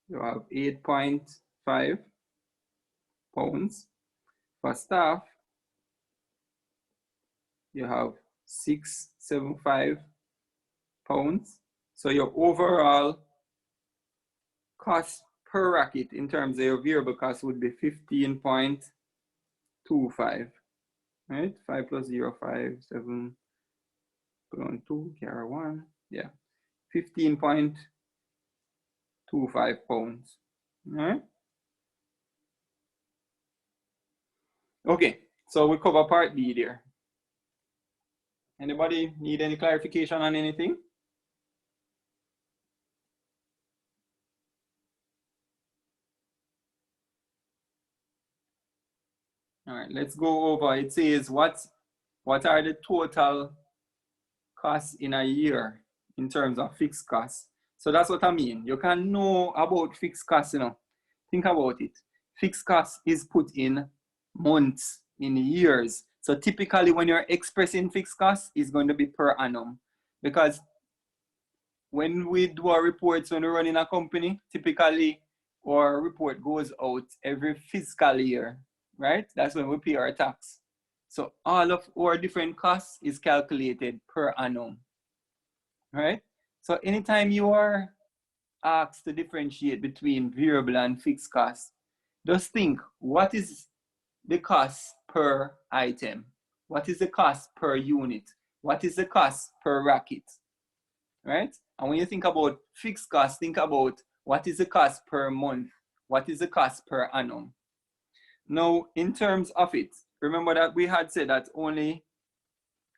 you have 8.5 pounds. For staff, you have 6.75 pounds. So your overall cost per racket in terms of your variable cost would be 15.25. Right? 5 plus 0, 5, 7, put on 2, carry 1. Yeah. 15.25 pounds. All right. Okay, so we cover part B there. Anybody need any clarification on anything? All right, let's go over. It says what are the total costs in a year in terms of fixed costs. So that's what I mean. You can know about fixed costs, you know. Think about it. Fixed costs is put in months, in years. So typically when you're expressing fixed costs, it's going to be per annum. Because when we do our reports, when we run in a company, typically our report goes out every fiscal year, right? That's when we pay our tax. So all of our different costs is calculated per annum, right? So anytime you are asked to differentiate between variable and fixed costs, just think, what is the cost per item? What is the cost per unit? What is the cost per racket, right? And when you think about fixed costs, think about what is the cost per month? What is the cost per annum? Now, in terms of it, remember that we had said that only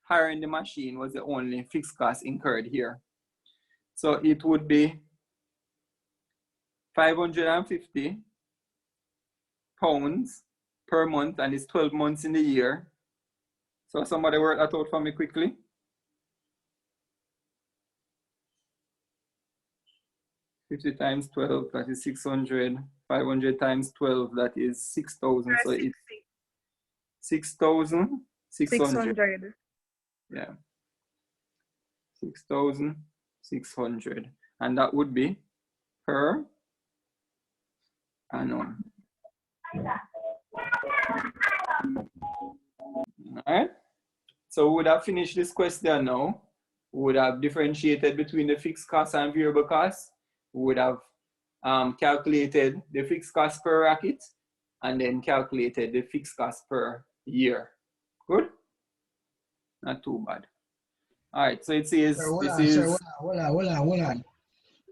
hiring the machine was the only fixed cost incurred here. So it would be 550 pounds per month, and it's 12 months in the year. So somebody work that out for me quickly. $50 times 12, that is 600. 500 times 12, that is 6,000. So it's 6,600. Yeah. 6,600. And that would be per annum. All right. So we would have finished this question now. We would have differentiated between the fixed costs and variable costs. We would have calculated the fixed cost per racket and then calculated the fixed cost per year. Good? Not too bad. All right, so it says hold on.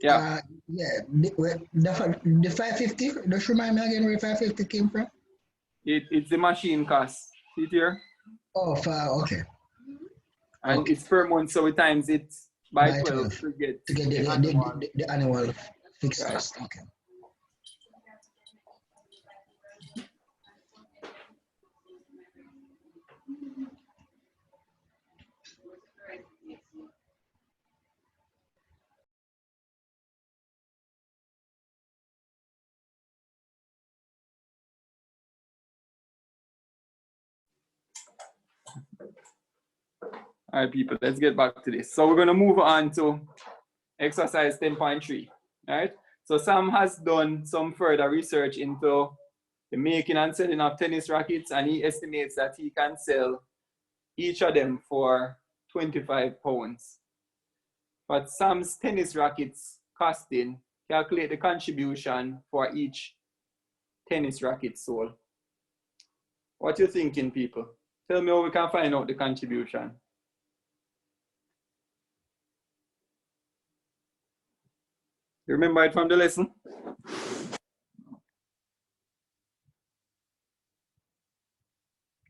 Yeah. The 550, just remind me again where 550 came from? It's the machine cost. See it here? Oh, okay. And okay. It's per month, so we times it by 12 to get the annual fixed cost. Okay. All right, people, let's get back to this. So we're going to move on to exercise 10.3. All right. So Sam has done some further research into the making and selling of tennis rackets, and he estimates that he can sell each of them for £25. But Sam's tennis rackets costing, calculate the contribution for each tennis racket sold. What you thinking, people? Tell me how we can find out the contribution. You remember it from the lesson?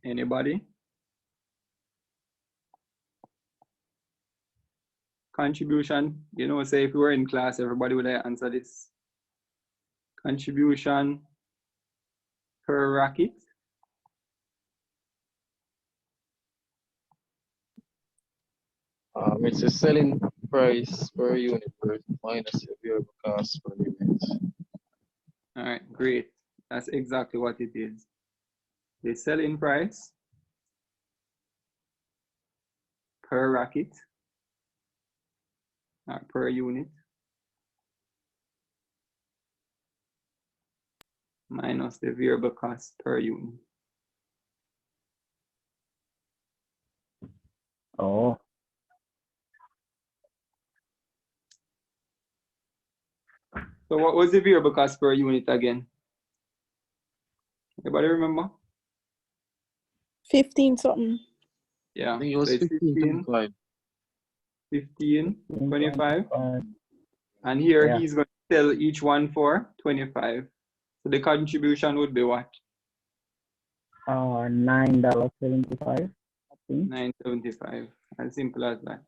Anybody? Contribution, you know, say if we were in class, everybody would answer this. Contribution per racket. It's a selling price per unit minus the variable cost per unit. All right, great. That's exactly what it is. The selling price per racket, per unit, minus the variable cost per unit. Oh. So what was the variable cost per unit again? Anybody remember? 15 something. Yeah, I think it was so it's 15, 15, 25. And here Yeah. he's going to sell each one for 25. So the contribution would be what? $9.75. $9.75. As simple as that.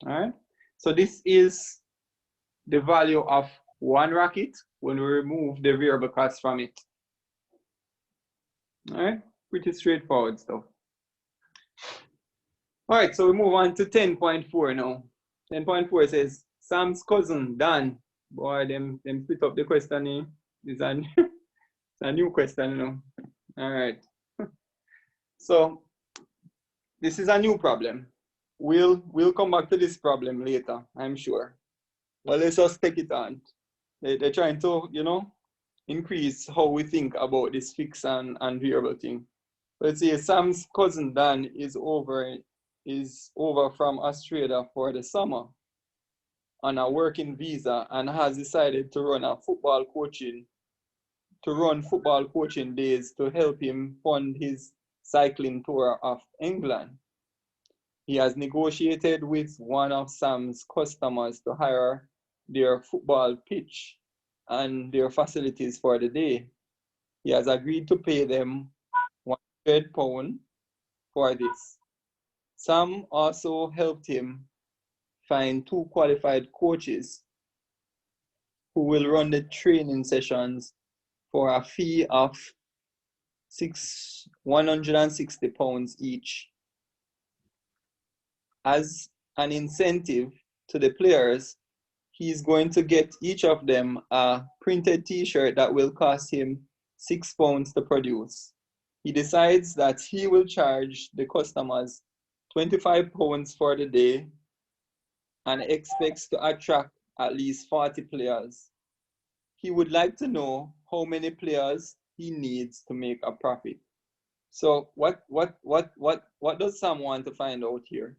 All right. So this is the value of one racket when we remove the variable cost from it. All right. Pretty straightforward stuff. All right. So we move on to 10.4 now. 10.4 says Sam's cousin Dan. Boy, them split up the question here. It's a new question, you know. All right. So this is a new problem. We'll come back to this problem later, I'm sure. But let's just take it on. They're trying to, you know, increase how we think about this fixed and variable thing. Let's see, Sam's cousin Dan is over from Australia for the summer on a working visa and has decided to run football coaching days to help him fund his cycling tour of England. He has negotiated with one of Sam's customers to hire their football pitch and their facilities for the day. He has agreed to pay them £100 for this. Sam also helped him find 2 qualified coaches who will run the training sessions for a fee of £160 each. As an incentive to the players, he's going to get each of them a printed t-shirt that will cost him £6 to produce. He decides that he will charge the customers £25 for the day and expects to attract at least 40 players. He would like to know how many players he needs to make a profit. So what does Sam want to find out here?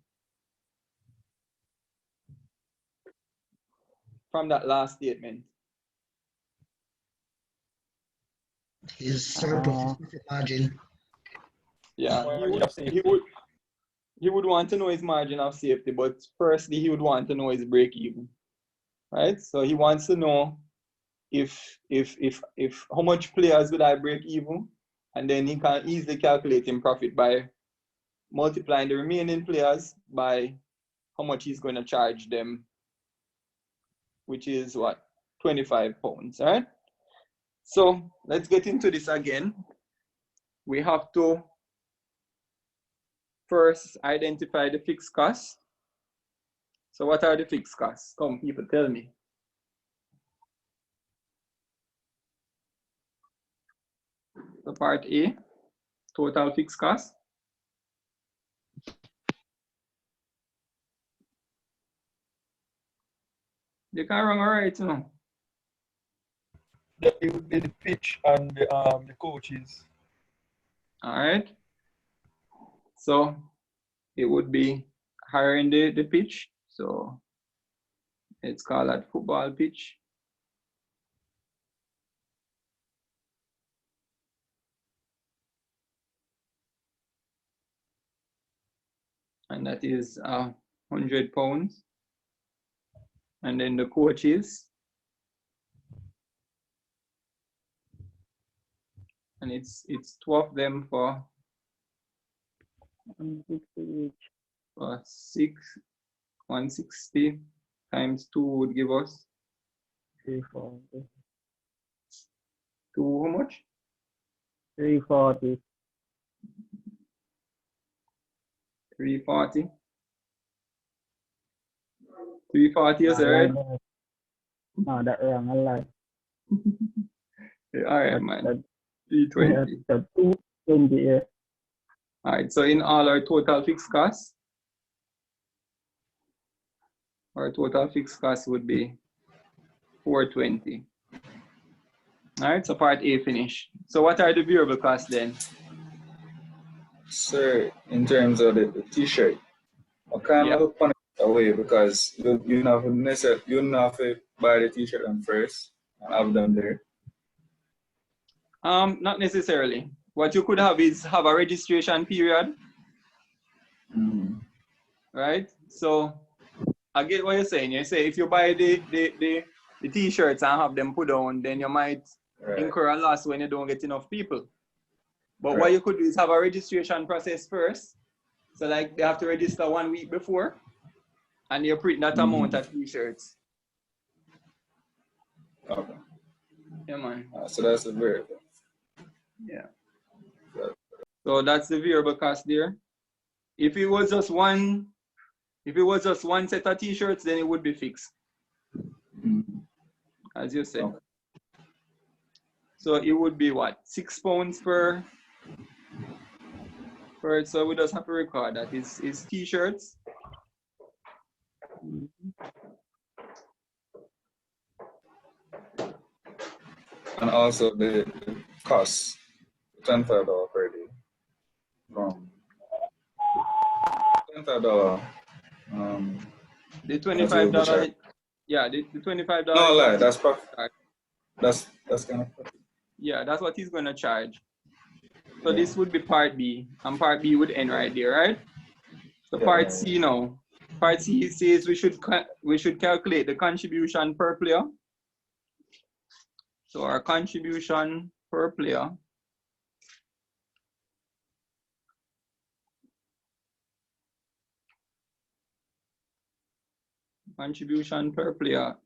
From that last statement. His surplus margin. Yeah, he would want to know his margin of safety, but firstly he would want to know his break even, right? So he wants to know if how much players would I break even, and then he can easily calculate in profit by multiplying the remaining players by how much he's going to charge them, which is what? £25, right? So let's get into this again. We have to first identify the fixed costs. So what are the fixed costs? Come, people, tell me. So part A, total fixed cost. You can run all right, you know. it would be the pitch and the coaches. All right. So it would be hiring the pitch. So let's call that football pitch. And that is £100. And then the coaches. And it's 2 of them for 160 times 2 would give us 340. 2 how much? 340. 340. 340 is right? No, that wrong. I lied. All right, man. 320. That's 220, yeah. All right, so in all our total fixed costs, our total fixed cost would be 420. All right, so part A finished. So what are the variable costs then? Sir, in terms of the t-shirt, I can't look on it away because you don't have to buy the t-shirt on first and have them there. Not necessarily. What you could have is have a registration period. Right? So I get what you're saying. You say if you buy the t-shirts and have them put on, then you might incur a loss when you don't get enough people. But what you could do is have a registration process first. So like they have to register 1 week before and you print that amount of t-shirts. Okay. Yeah, man. So that's the variable. Yeah. So that's the variable cost there. If it was just one set of t-shirts, then it would be fixed. As you said. So it would be what? £6 per. So we just have to record that is t-shirts. And also the cost, $25 per day. $25. The $25. Yeah, the $25. No lie, that's profit. That's kind of profit. Yeah, that's what he's gonna charge. So this would be part B, and part B would end right there, right? So part C now. Part C says we should calculate the contribution per player. So our contribution per player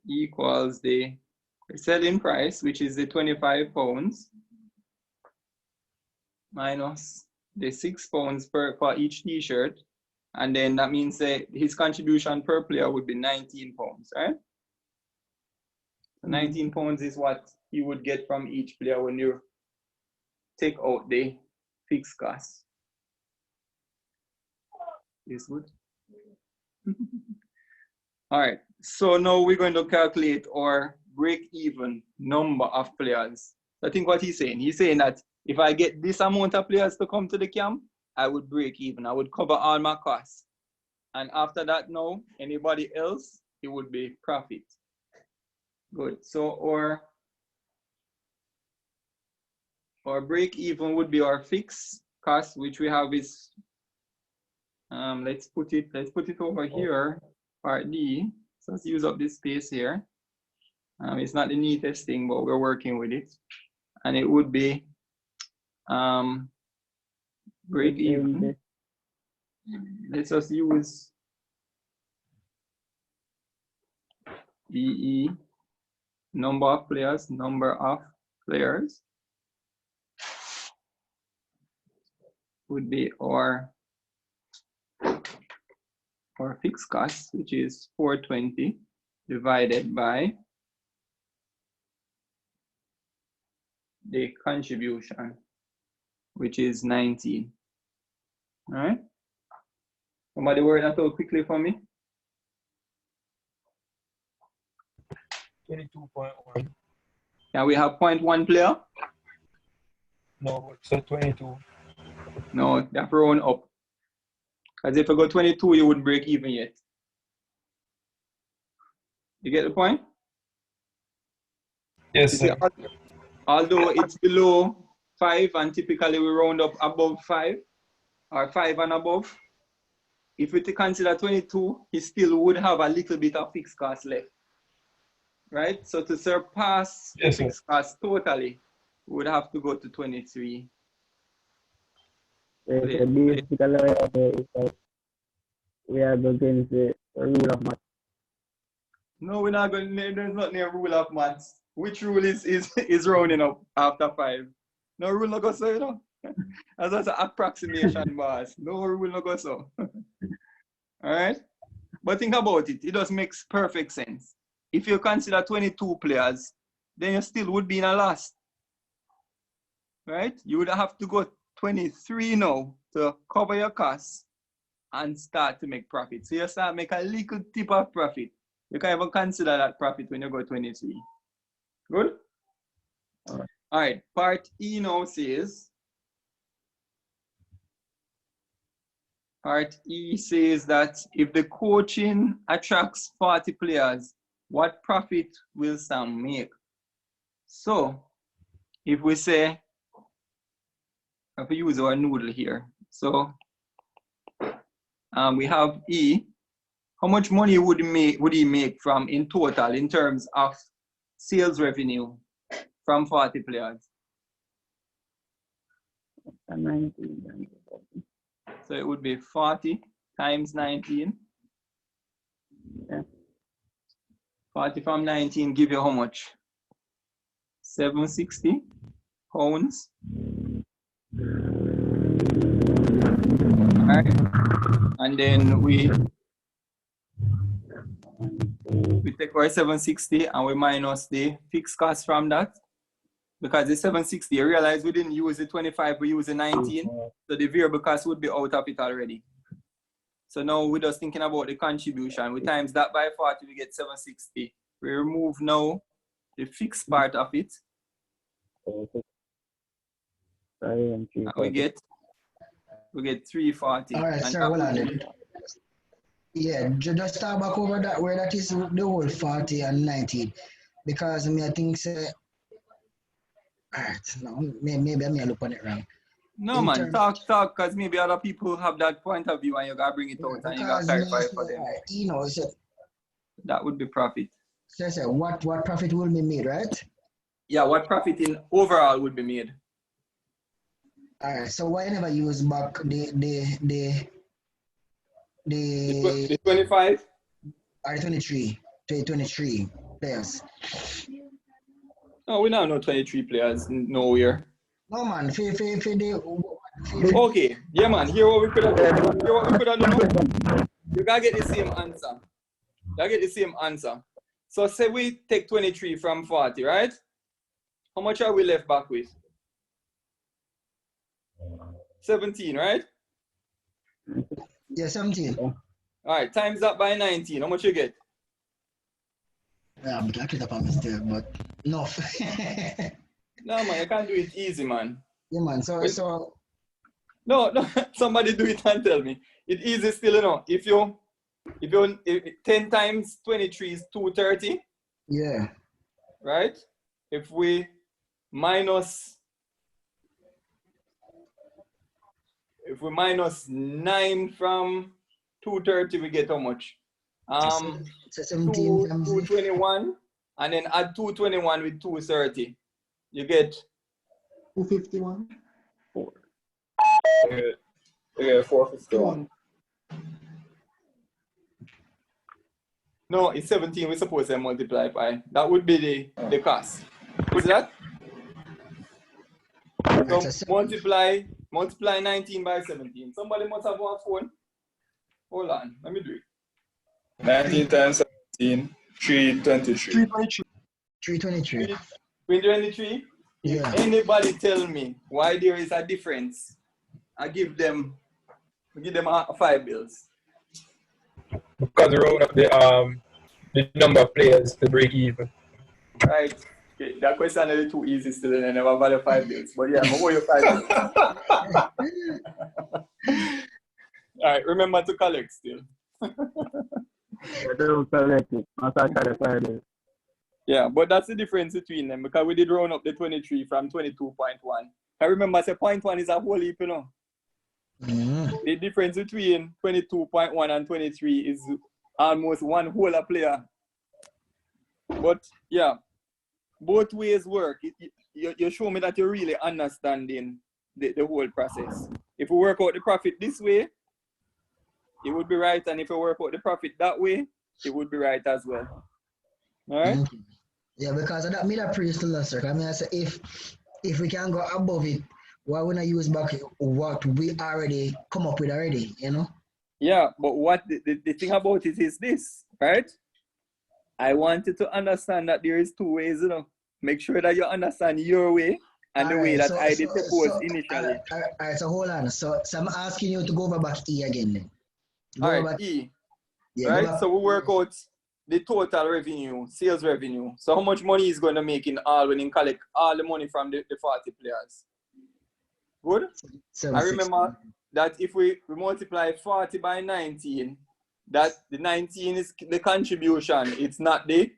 equals the selling price, which is the £25, minus the £6 for each t-shirt, and then that means that his contribution per player would be £19, right? So £19 is what you would get from each player when you take out the fixed cost. Is good. All right, so now we're going to calculate our break-even number of players. I think what he's saying that if I get this amount of players to come to the camp, I would break even. I would cover all my costs. And after that now, anybody else, it would be profit. Good, so our break-even would be our fixed cost, which we have is, let's put it over here. Part D, so let's use up this space here. It's not the neatest thing, but we're working with it. And it would be break even. Let's just use BE, number of players, would be our fixed cost, which is 420 divided by the contribution, which is 19. All right. Somebody work that out quickly for me. 22.1. Can we have 0.1 player? No, so 22. No, they have to round up. Because if you go 22, you wouldn't break even yet. You get the point? Yes, You see, sir. although it's below 5 and typically we round up above 5 or 5 and above, if we consider 22, he still would have a little bit of fixed cost left. Right? So to surpass the Yes, sir. fixed cost totally, we would have to go to 23. So basically, we are against the rule of math. No, we're not going. There's not a rule of maths. Which rule is rounding up after 5? No rule no go so, you know. That's just an approximation, boss. No rule no go so. All right. But think about it. It just makes perfect sense. If you consider 22 players, then you still would be in a loss. Right? You would have to go 23 now to cover your costs and start to make profit. So you start make a little tip of profit. You can even consider that profit when you go 23. Good? All right. Part E now says, Part E says that if the coaching attracts 40 players, what profit will Sam make? So, if we say, if we use our noodle here, so we have E. How much money would he make from in total in terms of sales revenue from 40 players? 19. So it would be 40 times 19. Yeah. 40 from 19 give you how much? 760 pounds. All right. And then we take our 760 and we minus the fixed cost from that. Because the 760, you realize we didn't use the 25, we used the 19. So the variable cost would be out of it already. So now we're just thinking about the contribution. We times that by 40, we get 760. We remove now the fixed part of it. And we get 340. All right, and sir, hold on. Yeah, just start back over that where that is the whole 40 and 19. Because I think say, all right, no, maybe I may look on it wrong. No, man, talk, because maybe other people have that point of view and you gotta bring it out and you gotta clarify it for them. You know, so that would be profit. So what profit will be made, right? Yeah, what profit in overall would be made. All right, so why never use back the 25? Or 23 players. No, we don't know 23 players nowhere. No man, okay, yeah man, here what we could have done. You gotta get the same answer. So say we take 23 from 40, right? How much are we left back with? 17, right? Yeah, 17. All right, times that by 19. How much you get? Yeah, I'm calculating up a mistake, but no. No, man, you can't do it easy, man. Yeah, man. So no, somebody do it and tell me. It's easy still, you know. If 10 times 23 is 230. Yeah. Right? If we minus 9 from 230, we get how much? 221, and then add 221 with 230. You get 251. Yeah, 451. No, it's 17. We're supposed to multiply by. That would be the cost. Is that? So multiply 19 by 17. Somebody must have one phone. Hold on, let me do it. 19 times 17, 323. 323. 323? Yeah. If anybody tell me why there is a difference, I give them 5 bills. Because round up the number of players to break even. Right. Okay, that question is too easy still, and I never value 5 bills. But yeah, I'm owe you 5 bills. All right, remember to collect still. I don't collect it. I start collect Friday. Yeah, but that's the difference between them because we did round up the 23 from 22.1. I remember say 0.1 is a whole heap, you know. The difference between 22.1 and 23 is almost one whole a player. But yeah, both ways work. You show me that you're really understanding the whole process. If we work out the profit this way, it would be right. And if we work out the profit that way, it would be right as well. All right? Yeah, because of that, me that praise to us, sir. I mean, I say if we can go above it, why wouldn't I use back what we already come up with already, you know? Yeah, but what the thing about it is this, right? I want you to understand that there is two ways, you know. Make sure that you understand your way and the way that I did propose initially. All right, so hold on. So I'm asking you to go over back E again then. All right, E. Yeah, right, so we work out the total revenue, sales revenue. So how much money is going to make in all when you collect all the money from the 40 players? Good? I remember that if we multiply 40 by 19, that the 19 is the contribution. It's not the,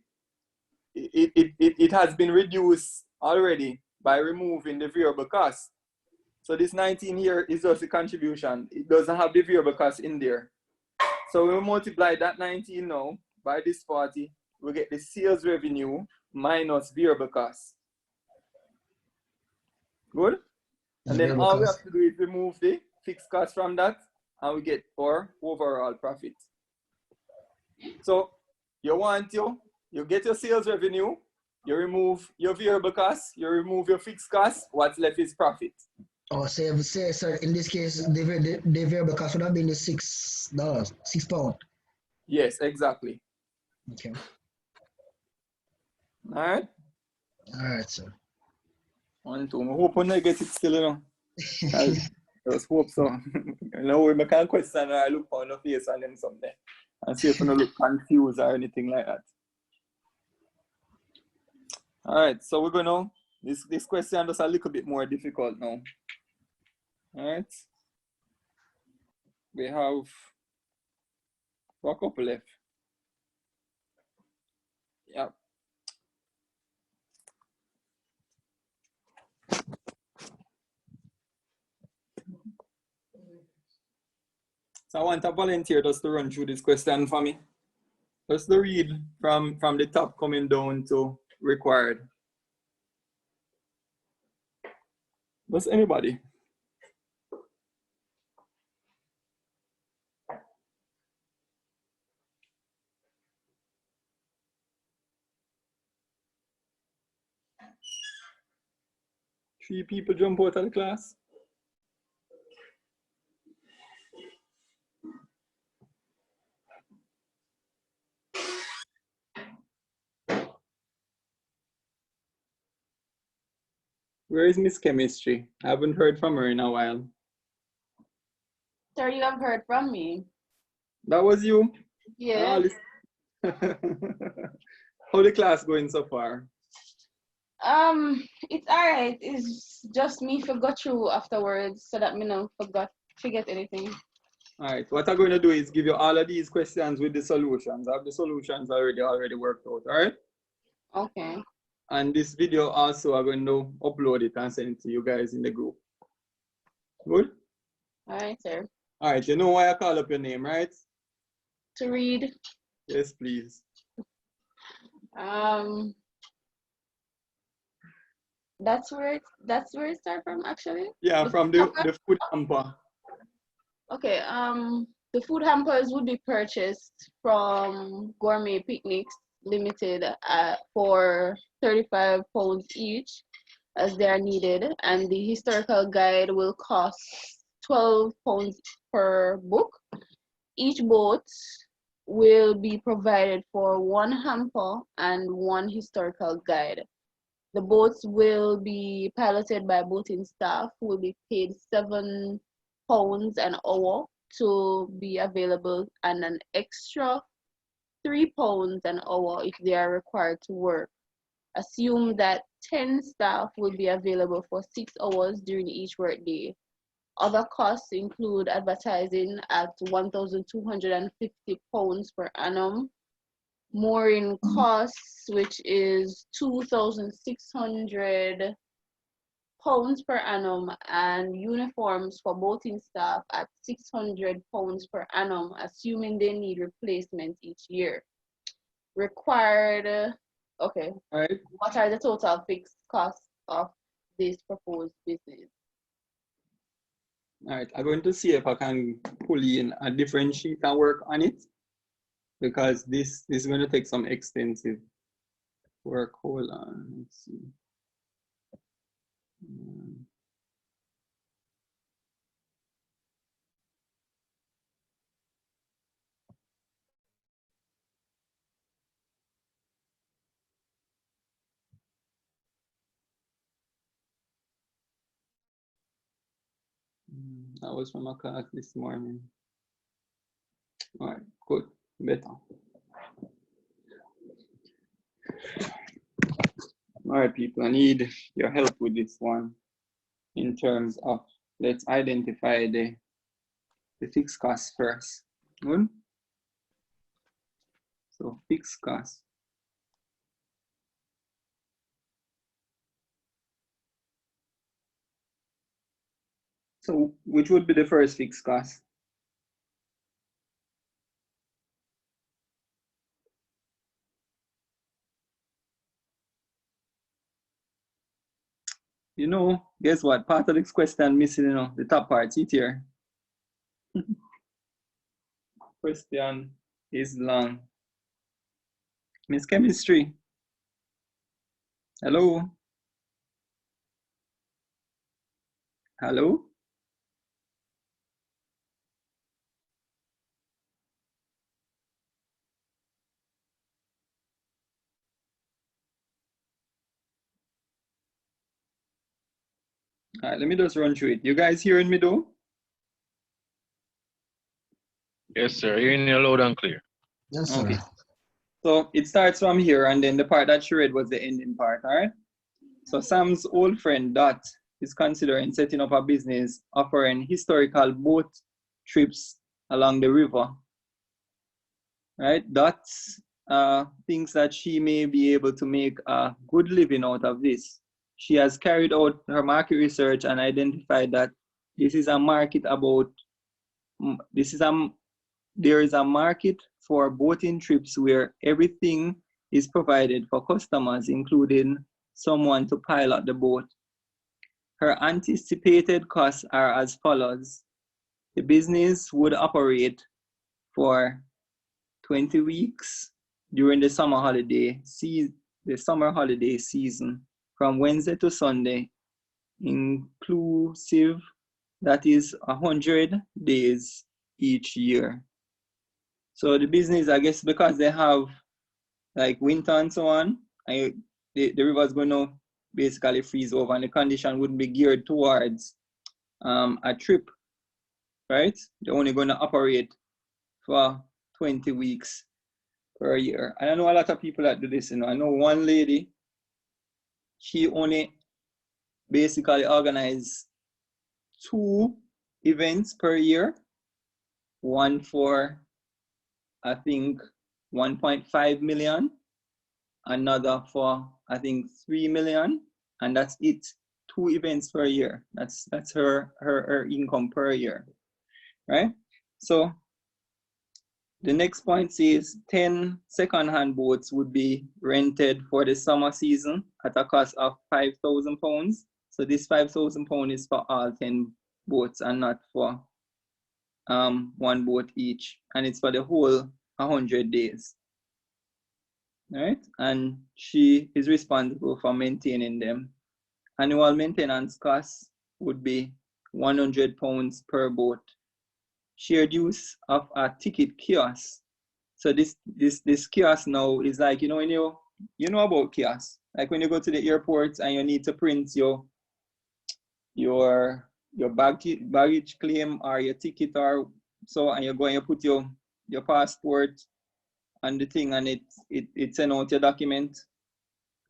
it has been reduced already by removing the variable cost. So this 19 here is just the contribution. It doesn't have the variable cost in there. So we multiply that 19 now by this 40, we get the sales revenue minus variable cost. Good? And then all we have to do is remove the fixed cost from that and we get our overall profit. So you get your sales revenue, you remove your variable cost, you remove your fixed cost, what's left is profit. Oh, say, sir, in this case, the variable cost would have been the $6, £6. Yes, exactly. Okay. All right? All right, sir. 1, 2. I hope when I get it still, you know. I just hope so. You know, we can't question or I look on the face and then something. And see if you don't look confused or anything like that. All right, so we're gonna, this question is a little bit more difficult now. All right. We have a couple left. Yeah. So I want a volunteer just to run through this question for me. Just to read from the top coming down to required. Does anybody? Three people jump out of the class. Where is Miss Chemistry? I haven't heard from her in a while. Sir, you have heard from me. That was you? Yeah. How the class going so far? It's alright. It's just me forgot through afterwards so that me no forget anything. All right, what I'm going to do is give you all of these questions with the solutions. I have the solutions already worked out, all right? Okay. And this video also, I'm going to upload it and send it to you guys in the group. Good? All right, sir. All right, you know why I call up your name, right? To read. Yes, please. That's where it starts from actually. Yeah, from the food hamper. Okay, the food hampers would be purchased from Gourmet Picnics Limited for £35 each as they are needed, and the historical guide will cost £12 per book. Each boat will be provided for 1 hamper and 1 historical guide. The boats will be piloted by boating staff who will be paid £7 an hour to be available and an extra £3 an hour if they are required to work Assume that 10 staff will be available for 6 hours during each workday. Other costs include advertising at £1,250 per annum, mooring costs, which is £2,600 per annum, and uniforms for boating staff at £600 per annum, assuming they need replacement each year. Required, okay. All right. What are the total fixed costs of this proposed business? All right, I'm going to see if I can pull in a different sheet and work on it, because this is going to take some extensive work. Hold on, let's see. That was from a class this morning. All right, good, better. All right, people, I need your help with this one in terms of, let's identify the fixed cost first. Good? So fixed cost. So which would be the first fixed cost? You know, guess what? Part of this question missing, you know, the top part, see it here. Question is long. Miss Chemistry. Hello? Hello? All right, let me just run through it. You guys hearing me though? Yes, sir. Hearing you loud and clear. Yes, sir. Okay. So it starts from here, and then the part that she read was the ending part, all right? So Sam's old friend Dot is considering setting up a business offering historical boat trips along the river, right? Dot thinks that she may be able to make a good living out of this. She has carried out her market research and identified that this is a market about, there is a market for boating trips where everything is provided for customers, including someone to pilot the boat. Her anticipated costs are as follows. The business would operate for 20 weeks during the summer holiday season from Wednesday to Sunday, inclusive, that is 100 days each year. So the business, I guess, because they have like winter and so on, the river is going to basically freeze over, and the condition wouldn't be geared towards a trip, right? They're only going to operate for 20 weeks per year. And I know a lot of people that do this, you know. I know one lady, she only basically organized 2 events per year, one for, I think, 1.5 million, another for, I think, 3 million, and that's it. 2 events per year. That's her income per year, right? So the next point says 10 second-hand boats would be rented for the summer season at a cost of £5,000. So this £5,000 is for all 10 boats and not for 1 boat each, and it's for the whole 100 days. All right, and she is responsible for maintaining them. Annual maintenance costs would be £100 per boat. Shared use of a ticket kiosk. So this kiosk now is like, you know, when you know about kiosks, like when you go to the airport and you need to print your baggage claim or your ticket or so, and you're going to put your passport on the thing, and it send out your document,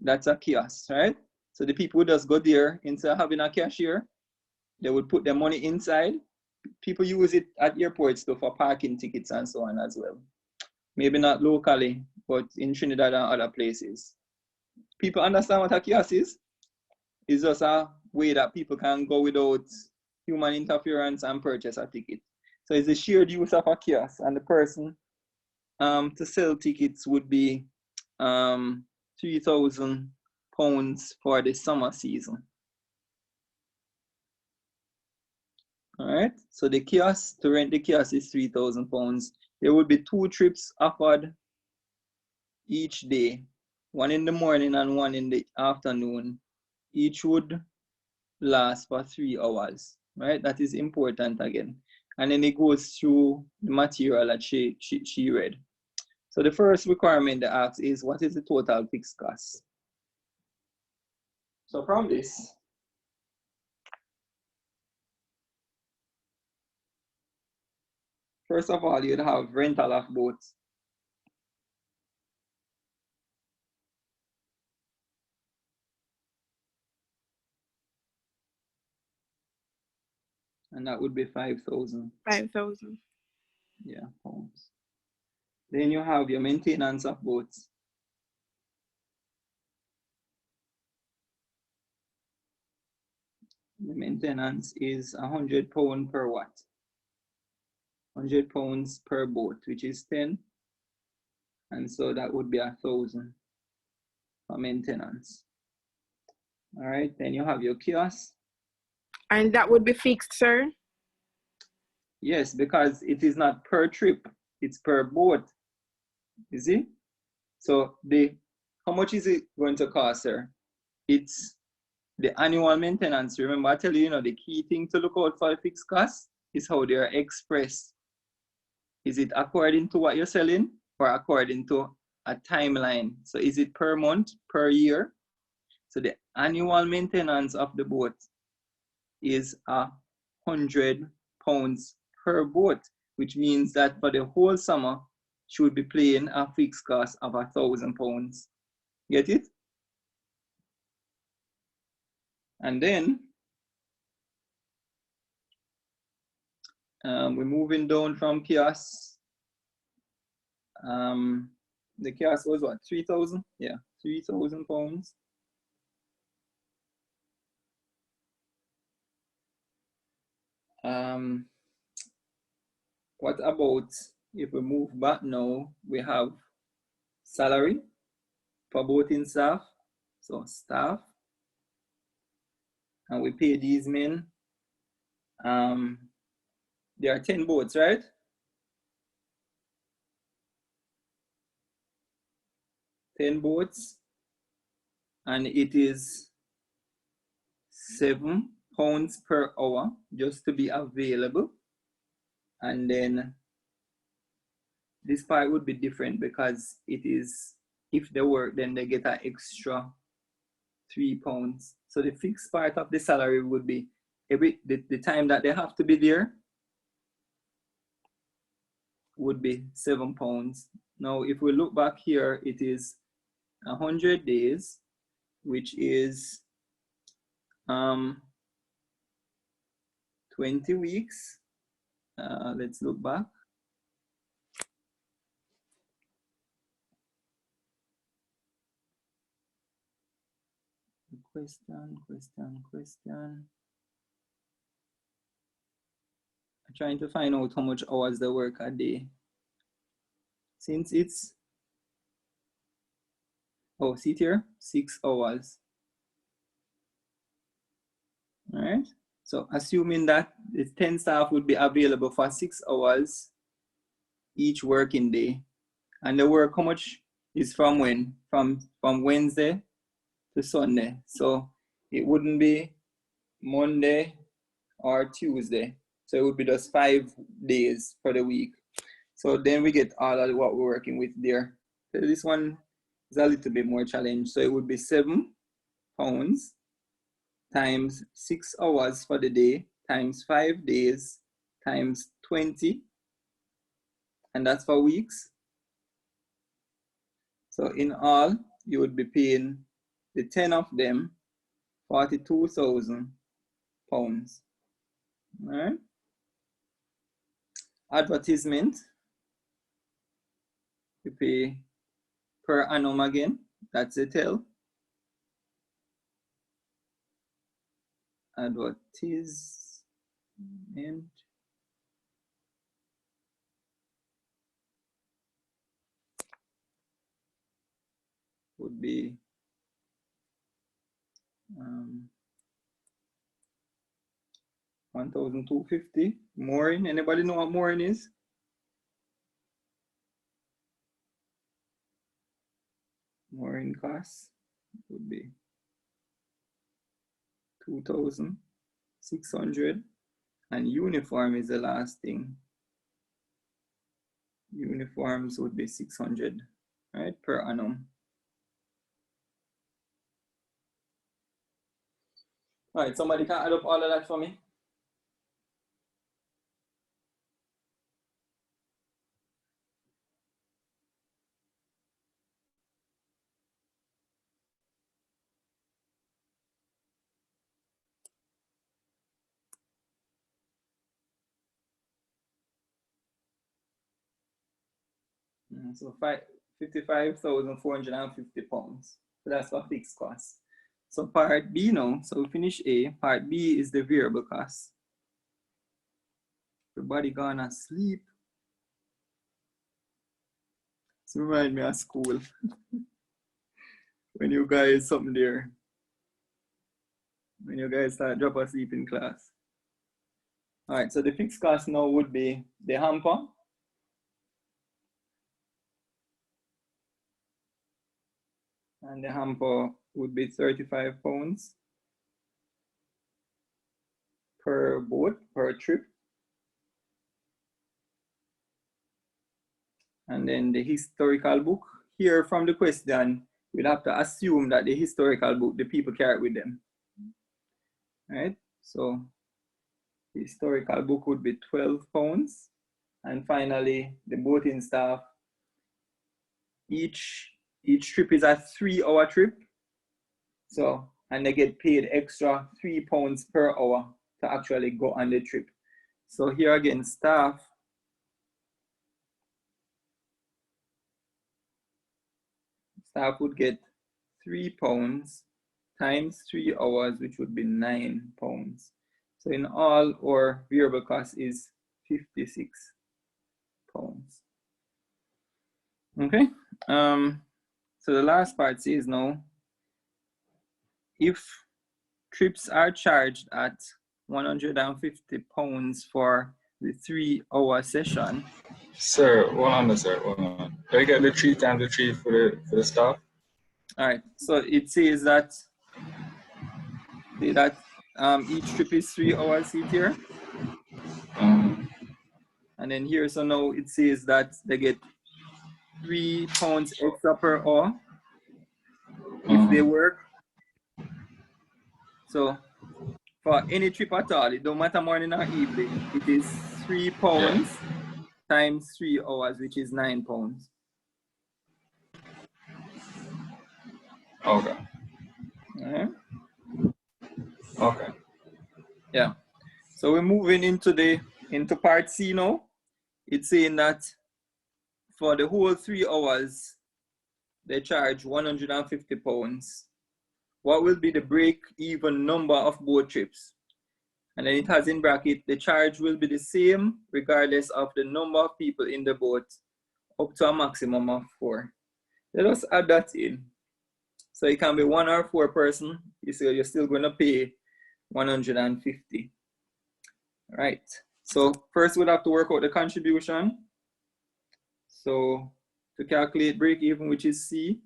That's a kiosk, right? So the people who just go there, instead of having a cashier, they would put their money inside. People use it at airports too for parking tickets and so on as well. Maybe not locally, but in Trinidad and other places. People understand what a kiosk is? It's just a way that people can go without human interference and purchase a ticket. So it's a shared use of a kiosk, and the person to sell tickets would be £3,000 for the summer season. All right, so the kiosk, to rent the kiosk is £3,000. There would be 2 trips offered each day, one in the morning and one in the afternoon. Each would last for 3 hours, right? That is important again. And then it goes through the material that she read. So the first requirement they ask is, what is the total fixed cost? So from this, first of all, you'd have rental of boats. And that would be 5,000. 5,000. Yeah, pounds. Then you have your maintenance of boats. The maintenance is £100 per watt. £100 per boat, which is 10. And so that would be 1,000 for maintenance. All right, then you have your kiosk. And that would be fixed, sir? Yes, because it is not per trip, it's per boat. You see? So how much is it going to cost, sir? It's the annual maintenance. Remember, I tell you, the key thing to look out for fixed costs is how they are expressed. Is it according to what you're selling or according to a timeline? So is it per month, per year? So the annual maintenance of the boat is £100 per boat, which means that for the whole summer, she would be paying a fixed cost of £1,000. Get it? And then we're moving down from kiosk. The kiosk was what, 3,000? Yeah, £3,000. What about if we move back now? We have salary for boating staff, so staff, and we pay these men. There are 10 boats, right? 10 boats, and it is £7 per hour just to be available. And then this part would be different because it is, if they work, then they get an extra £3. So the fixed part of the salary would be the time that they have to be there would be £7. Now, if we look back here, it is 100 days, which is 20 weeks. Let's look back. Question. I'm trying to find out how much hours they work a day. Since it's, see it here, 6 hours. All right. So assuming that the 10 staff would be available for 6 hours each working day, and the work, how much is from when? From Wednesday to Sunday. So it wouldn't be Monday or Tuesday. So it would be just 5 days for the week. So then we get all of what we're working with there. So this one is a little bit more challenge. So it would be £7 times 6 hours for the day times 5 days times 20. And that's for weeks. So in all, you would be paying the 10 of them, £42,000. All right. Advertisement, you pay per annum again. That's the tell. Advertisement. Would be 1,250. Mooring. Anybody know what mooring is? Mooring costs would be 2,600. And uniform is the last thing. Uniforms would be 600, right, per annum. All right, somebody can add up all of that for me? So 55,450 pounds. So that's for fixed cost. So part B now, so we finish A. Part B is the variable cost. Everybody gonna sleep. So remind me of school. When you guys something there. When you guys start drop asleep in class. All right, so the fixed cost now would be the hamper. And the hamper would be 35 pounds per boat, per trip. And then the historical book. Here from the question, we'd have to assume that the historical book, the people carry it with them. Right? So the historical book would be 12 pounds. And finally, the boating staff, each trip is a 3-hour trip. So, and they get paid extra £3 per hour to actually go on the trip. So here again, staff would get £3 times 3 hours, which would be £9. So in all, our variable cost is £56. Okay. So the last part says now, if trips are charged at £150 for the 3-hour session. Sir, hold on, sir. Hold on. Do I get the 3 times the 3 for the staff? All right. So it says that each trip is 3 hours. See it here. And then here, so now it says that they get £3 extra per hour if they work. So for any trip at all, it don't matter morning or evening, it is £3 times 3 hours, which is £9. Okay. Okay. Yeah. So we're moving into part C now. It's saying that for the whole 3 hours, they charge £150. What will be the break-even number of boat trips? And then it has in bracket, the charge will be the same regardless of the number of people in the boat, up to a maximum of 4. Let us add that in. So it can be 1 or 4 person. You're still going to pay $150. Right. So first we'll have to work out the contribution. So to calculate break even, which is C.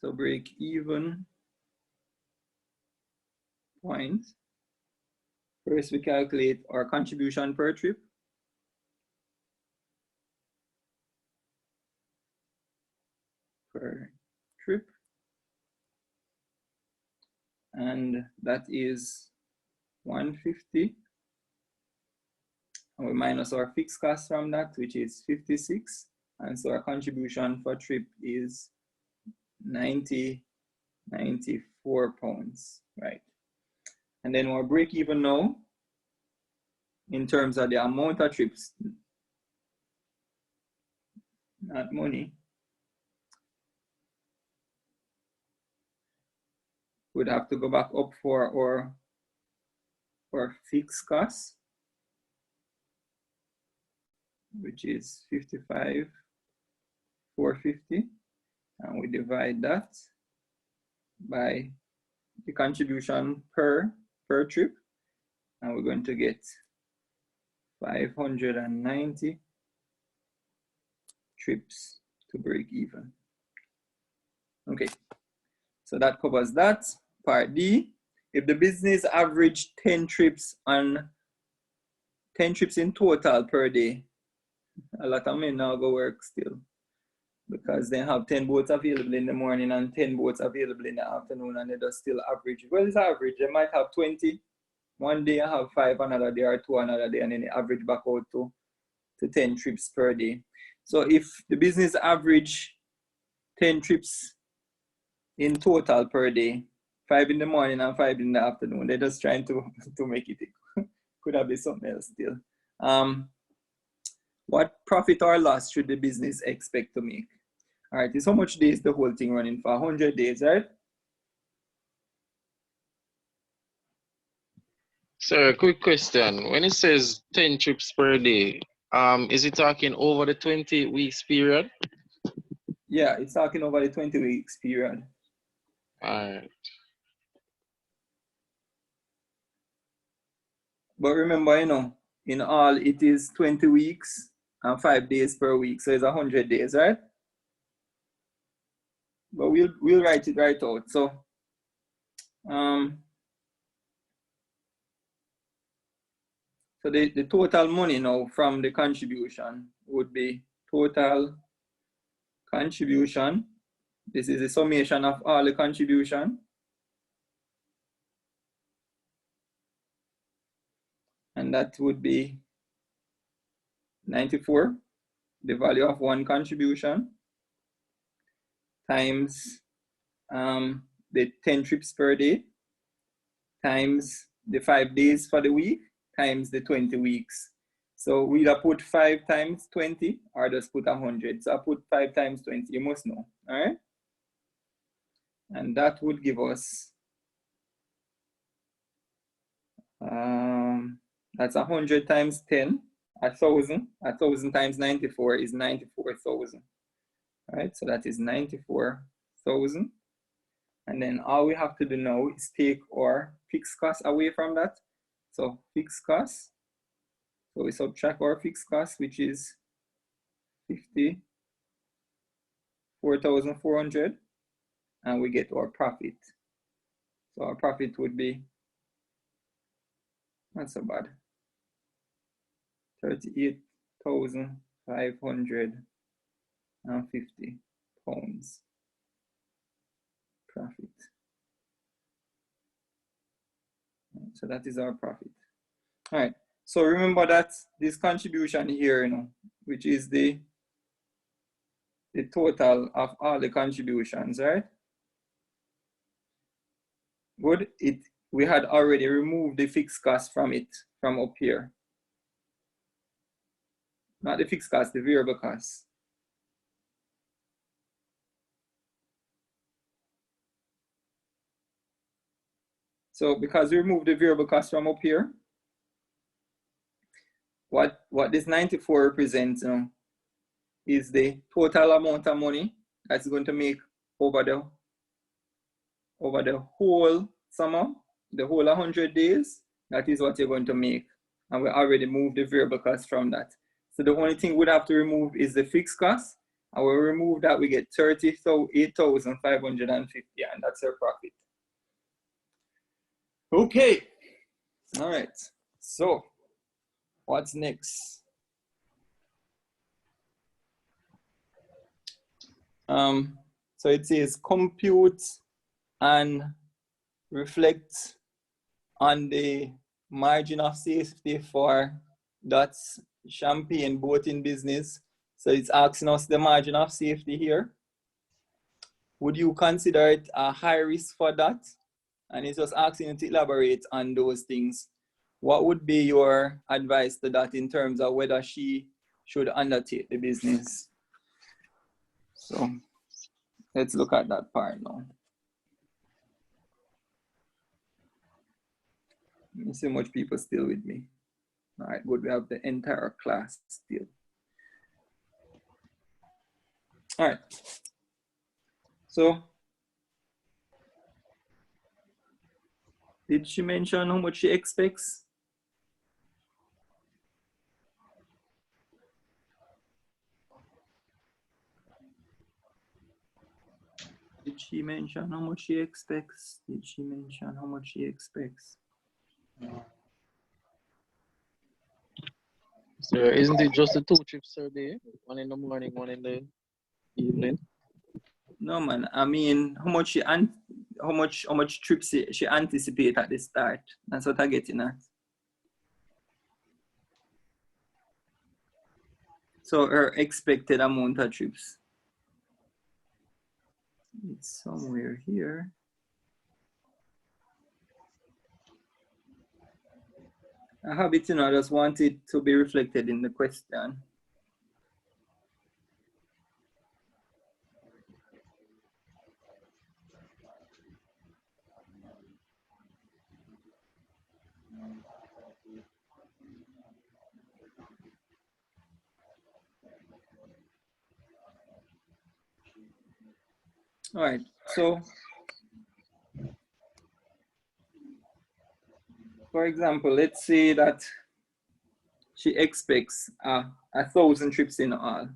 So break even point. First we calculate our contribution per trip. trip. And that is 150. And we minus our fixed cost from that, which is 56. And so our contribution for trip is 94 pounds, right? And then we'll break even now in terms of the amount of trips, not money. We'd have to go back up for our fixed costs, which is 55,450, and we divide that by the contribution per trip, and we're going to get 590 trips to break even. Okay, so that covers that. Part D, if the business averaged 10 trips in total per day, a lot of men now go work still because they have 10 boats available in the morning and 10 boats available in the afternoon, and they just still average. Well, it's average. They might have 20 one day, I have 5 another day, or 2 another day, and then they average back out to 10 trips per day. So if the business average 10 trips in total per day, 5 in the morning and 5 in the afternoon, they're just trying to make it. Could have been something else still. What profit or loss should the business expect to make? All right, it's how much days the whole thing running for? 100 days, right? Sir, quick question. When it says 10 trips per day, is it talking over the 20 weeks period? Yeah, it's talking over the 20 weeks period. All right. But remember, you know, in all, it is 20 weeks and 5 days per week. So it's 100 days, right? But we'll write it right out. So, so the total money now from the contribution would be total contribution. This is the summation of all the contribution. And that would be 94, the value of one contribution, times the 10 trips per day, times the 5 days for the week, times the 20 weeks. So we either put 5 times 20 or just put 100. So I put 5 times 20, you must know, all right? And that would give us, that's 100 times 10, 1,000. 1,000 times 94 is 94,000. All right, so that is 94,000. And then all we have to do now is take our fixed costs away from that. So fixed costs, so we subtract our fixed costs, which is 54,400, and we get our profit. So our profit would be, not so bad, 38,550 pounds profit. So that is our profit. All right. So remember that this contribution here, you know, which is the total of all the contributions, right? Good. We had already removed the fixed cost from it, from up here. Not the fixed cost, the variable cost. So because we removed the variable cost from up here, what this 94 represents, you know, is the total amount of money that's going to make over the whole summer, the whole 100 days. That is what you're going to make. And we already moved the variable cost from that. So the only thing we'd have to remove is the fixed cost. And we'll remove that, we get 38,550, and that's our profit. Okay. All right. So what's next? So So it says compute and reflect on the margin of safety for that's Champagne boating business. So it's asking us the margin of safety here. Would you consider it a high risk for that? And it's just asking you to elaborate on those things. What would be your advice to that in terms of whether she should undertake the business? So let's look at that part now. Let me see how much people still with me. All right, good. We have the entire class still. All right. So, did she mention how much she expects? Did she mention how much she expects? Did she mention how much she expects? So isn't it just the 2 trips a day? One in the morning, one in the evening? No, man. I mean, how much trips she anticipate at the start? That's what I'm getting at. So her expected amount of trips. It's somewhere here. I have it, I just want it to be reflected in the question. All right, so for example, let's say that she expects 1,000 trips in all,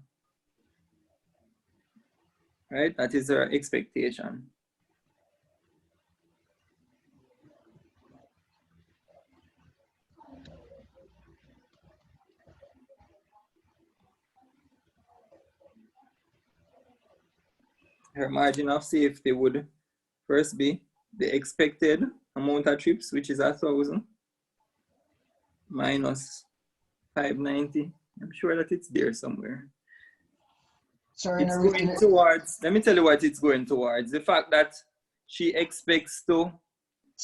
right? That is her expectation. Her margin of safety would first be the expected amount of trips, which is 1,000, minus 590. I'm sure that it's there somewhere. Sorry, It's going towards, let me tell you what it's going towards. The fact that she expects to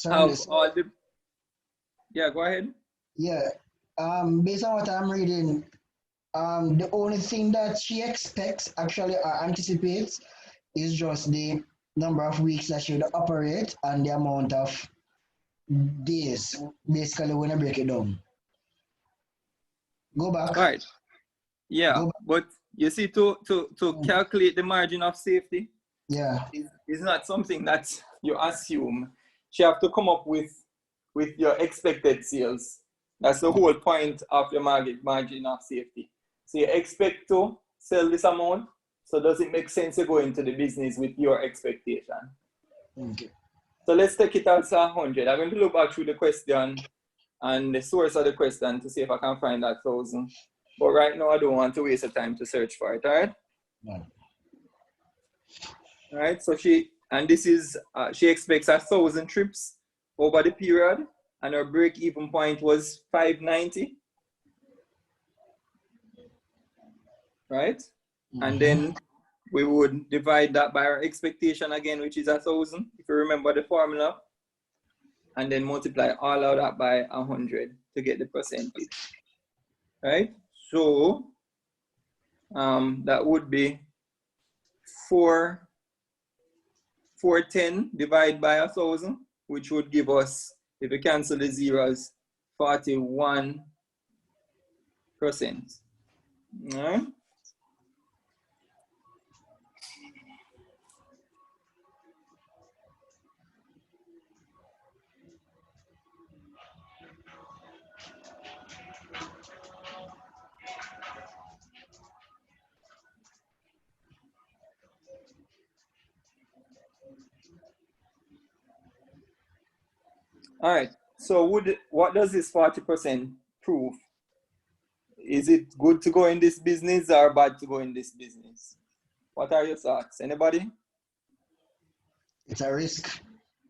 have all the, yeah, go ahead. Yeah, based on what I'm reading, the only thing that she expects actually or anticipates is just the number of weeks that she would operate and the amount of days, basically when I break it down. Go back. All right. Yeah, but you see, to calculate the margin of safety, yeah, is not something that you assume. She have to come up with your expected sales. That's the whole point of your margin of safety. So you expect to sell this amount, so does it make sense to go into the business with your expectation? Okay. So let's take it as 100. I'm going to look back through the question and the source of the question to see if I can find that 1,000. But right now, I don't want to waste the time to search for it, all right? No. All right, so she expects 1,000 trips over the period, and her break-even point was 590, right? And then we would divide that by our expectation again, which is 1,000, if you remember the formula, and then multiply all of that by 100 to get the percentage, right? So that would be 410 divided by 1,000, which would give us, if we cancel the zeros, 41%. All right? All right, so what does this 40% prove? Is it good to go in this business or bad to go in this business? What are your thoughts? Anybody? It's a risk.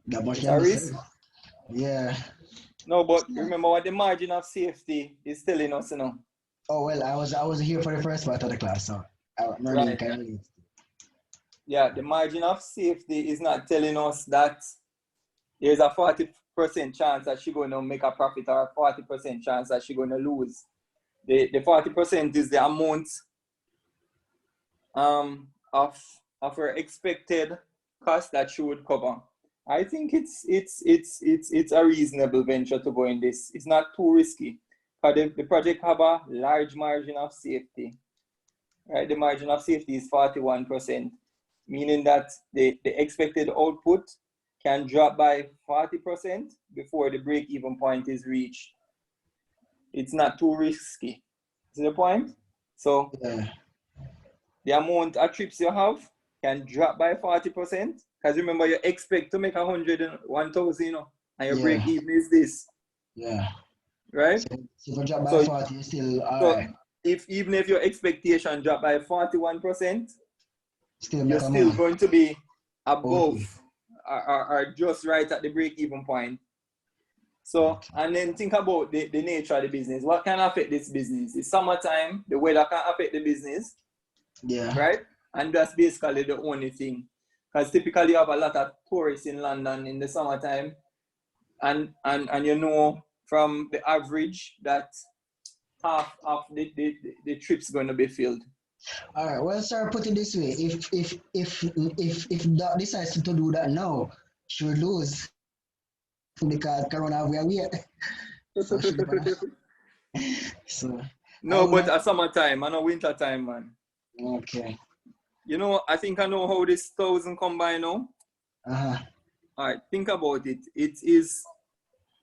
That much It's can a be risk. said. Yeah. No, but remember what the margin of safety is telling us, you know. Oh well, I was here for the first part of the class, so I'm really Right. kind of late. Yeah, the margin of safety is not telling us that there's a 40% chance that she's going to make a profit or a 40% chance that she's going to lose. The 40% is the amount of her expected cost that she would cover. I think it's a reasonable venture to go in this. It's not too risky. Because the project have a large margin of safety. Right? The margin of safety is 41%, meaning that the expected output can drop by 40% before the break-even point is reached. It's not too risky. See the point? So yeah. The amount of trips you have can drop by 40%. Because remember, you expect to make 1,000, you know, and your break-even is this. Yeah. Right? So if you drop by 40, you're still alright. Even if your expectation drop by 41%, you're make still money. going to be above or just right at the break-even point. So, and then think about the nature of the business. What can affect this business? It's summertime, the weather can affect the business. Yeah. Right? And that's basically the only thing. Because typically you have a lot of tourists in London in the summertime. And you know from the average that half of the trip's going to be filled. All right. Well, sir, put it this way: if Doc decides to do that now, she will lose because Corona we are weird. So no, but at summertime, I know winter time, man. Okay. You know, I think I know how this 1,000 combine now. Uh-huh. All right, think about it. It is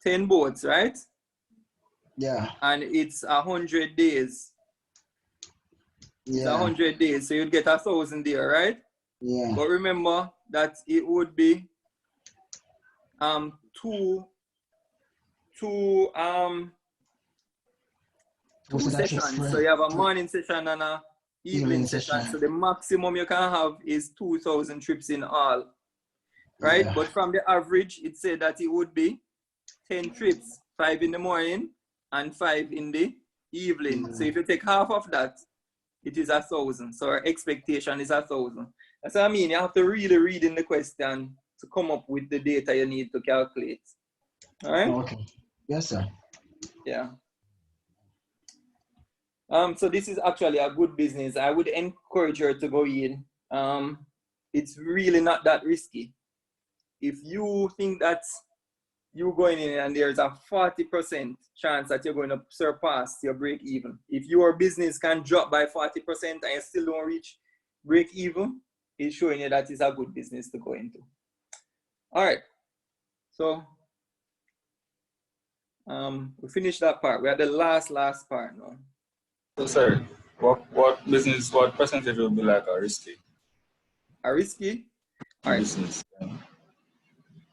10 boats, right? Yeah. And it's 100 days. It's Yeah. 100 days, so you'd get 1,000 there, right? Yeah. But remember that it would be two sessions. So you have a morning session and a evening session. So the maximum you can have is 2,000 trips in all, right? Yeah. But from the average, it said that it would be 10 trips, 5 in the morning and 5 in the evening. So if you take half of that, it is 1,000. So our expectation is 1,000. That's what I mean. You have to really read in the question to come up with the data you need to calculate. All right? Okay. Yes, sir. Yeah. So this is actually a good business. I would encourage her to go in. It's really not that risky. If you think that you're going in and there's a 40% chance that you're going to surpass your break even. If your business can drop by 40% and you still don't reach break even, it's showing you that it's a good business to go into. All right. So we finished that part. We are the last part now. So sorry, what business, what percentage will be like a risky? A risky? All right. Business.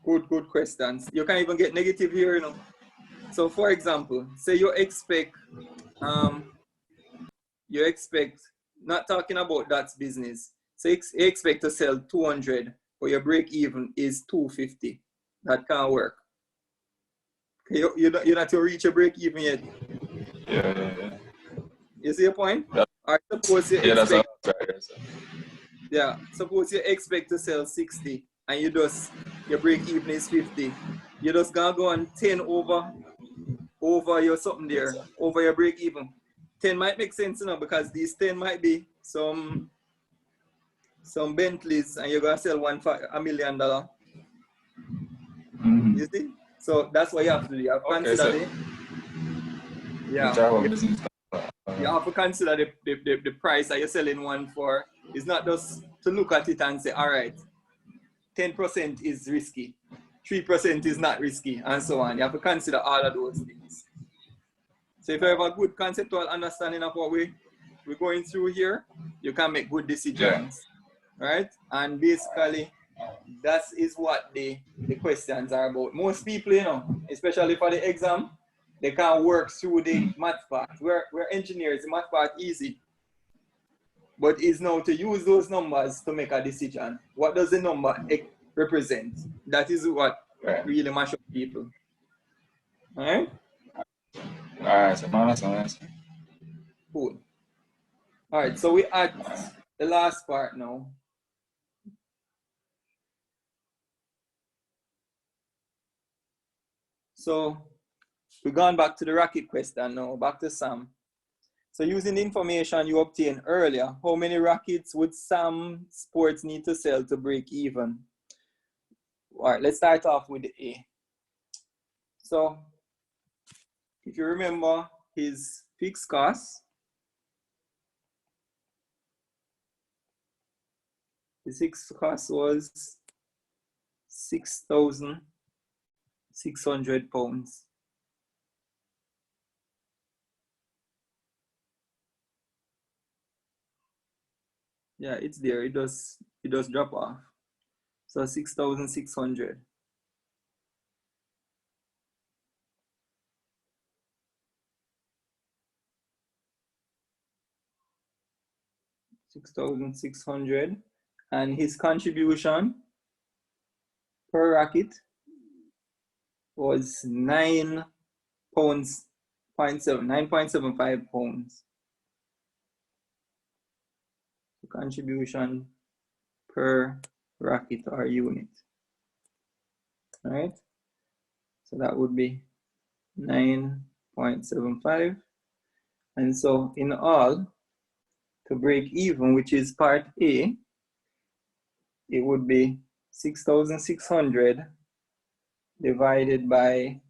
Good questions. You can even get negative here, you know. So for example, say you expect, not talking about that business. So you expect to sell 200, but your break even is 250. That can't work. Okay, you're not to reach a break even yet. Yeah. You see your point? Yeah. Or suppose you That's expect, right. yeah, suppose you expect to sell 60 and your break even is 50. You just gonna go on 10 over your something there, over your break even. 10 might make sense, you know, because these 10 might be some Bentleys and you're gonna sell $1 million. Mm-hmm. You see? So that's what you have to do. You have to consider it. Yeah. You have to consider the price that you're selling one for. It's not just to look at it and say, all right, 10% is risky, 3% is not risky, and so on. You have to consider all of those things. So if you have a good conceptual understanding of what we're going through here, you can make good decisions, right? And basically, that is what the questions are about. Most people, you know, especially for the exam, they can't work through the math part. We're engineers, the math part easy. But it's now to use those numbers to make a decision. What does the number represent. That is what really mash up people. All right? All right, so nice. Cool. All right, so we at the last part now. So we're going back to the racket question now, back to Sam. So using the information you obtained earlier, how many rackets would Sam Sports need to sell to break even? All right, let's start off with the A. So if you remember his fixed costs, the fixed cost was £6,600. Yeah, it's there. It does drop off. So 6,600. $6,600, and his contribution per racket was 9.75 pounds. The contribution per racket or unit. All right, so that would be 9.75, and so in all, to break even, which is part A, it would be 6,600 divided by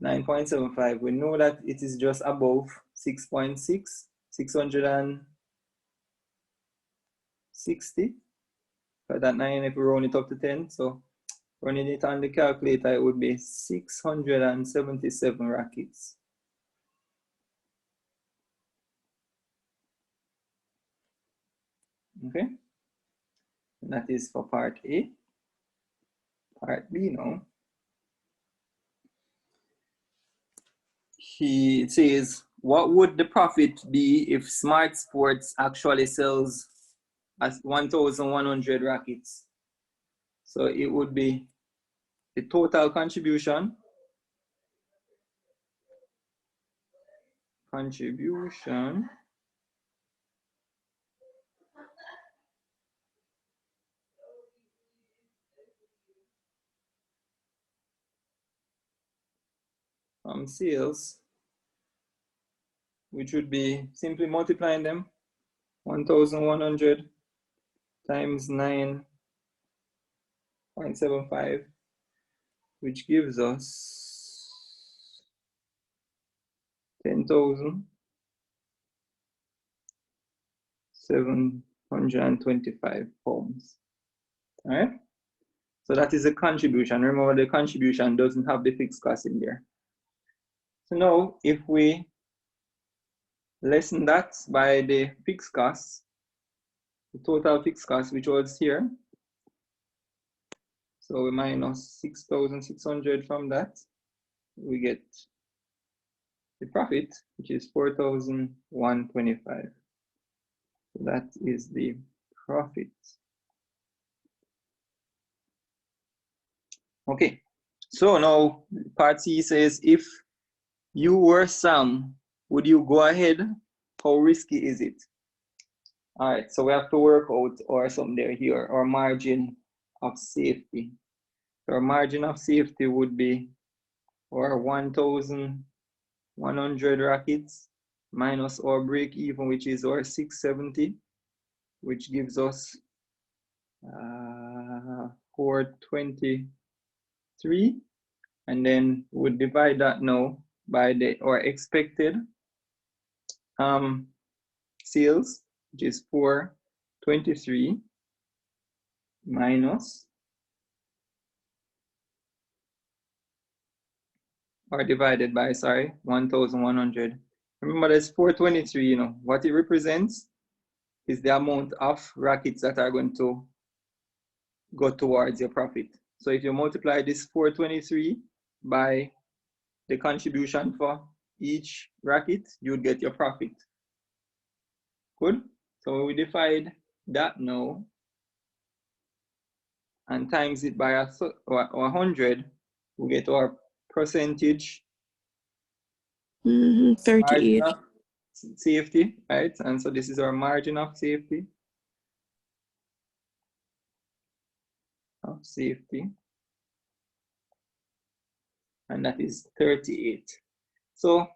9.75. We know that it is just above 6.6, 660. But that 9, if we round it up to 10, so running it on the calculator, it would be 677 rackets. Okay, and that is for part A. Part B now. He says, what would the profit be if Smart Sports actually sells as 1,100 rackets? So it would be the total contribution from sales, which would be simply multiplying them, 1,100 times 9.75, which gives us 10,725 pounds. All right, so that is a contribution. Remember, the contribution doesn't have the fixed cost in there. So now, if we lessen that by the fixed costs, the total fixed cost, which was here, so we minus 6,600 from that, we get the profit, which is 4,125. So that is the profit. Okay, so now part C says, if you were Sam, would you go ahead? How risky is it? All right, so we have to work out or something there here, our margin of safety. Our margin of safety would be our 1,100 rackets minus our break even, which is our 670, which gives us 423, and then we'll divide that now by our expected sales, which is 423 minus or divided by, 1,100. Remember, there's 423, what it represents is the amount of rackets that are going to go towards your profit. So if you multiply this 423 by the contribution for each racket, you would get your profit. Good? So we divide that now and times it by 100, we get our percentage margin 38. of safety, right? And so this is our margin of safety. And that is 38. So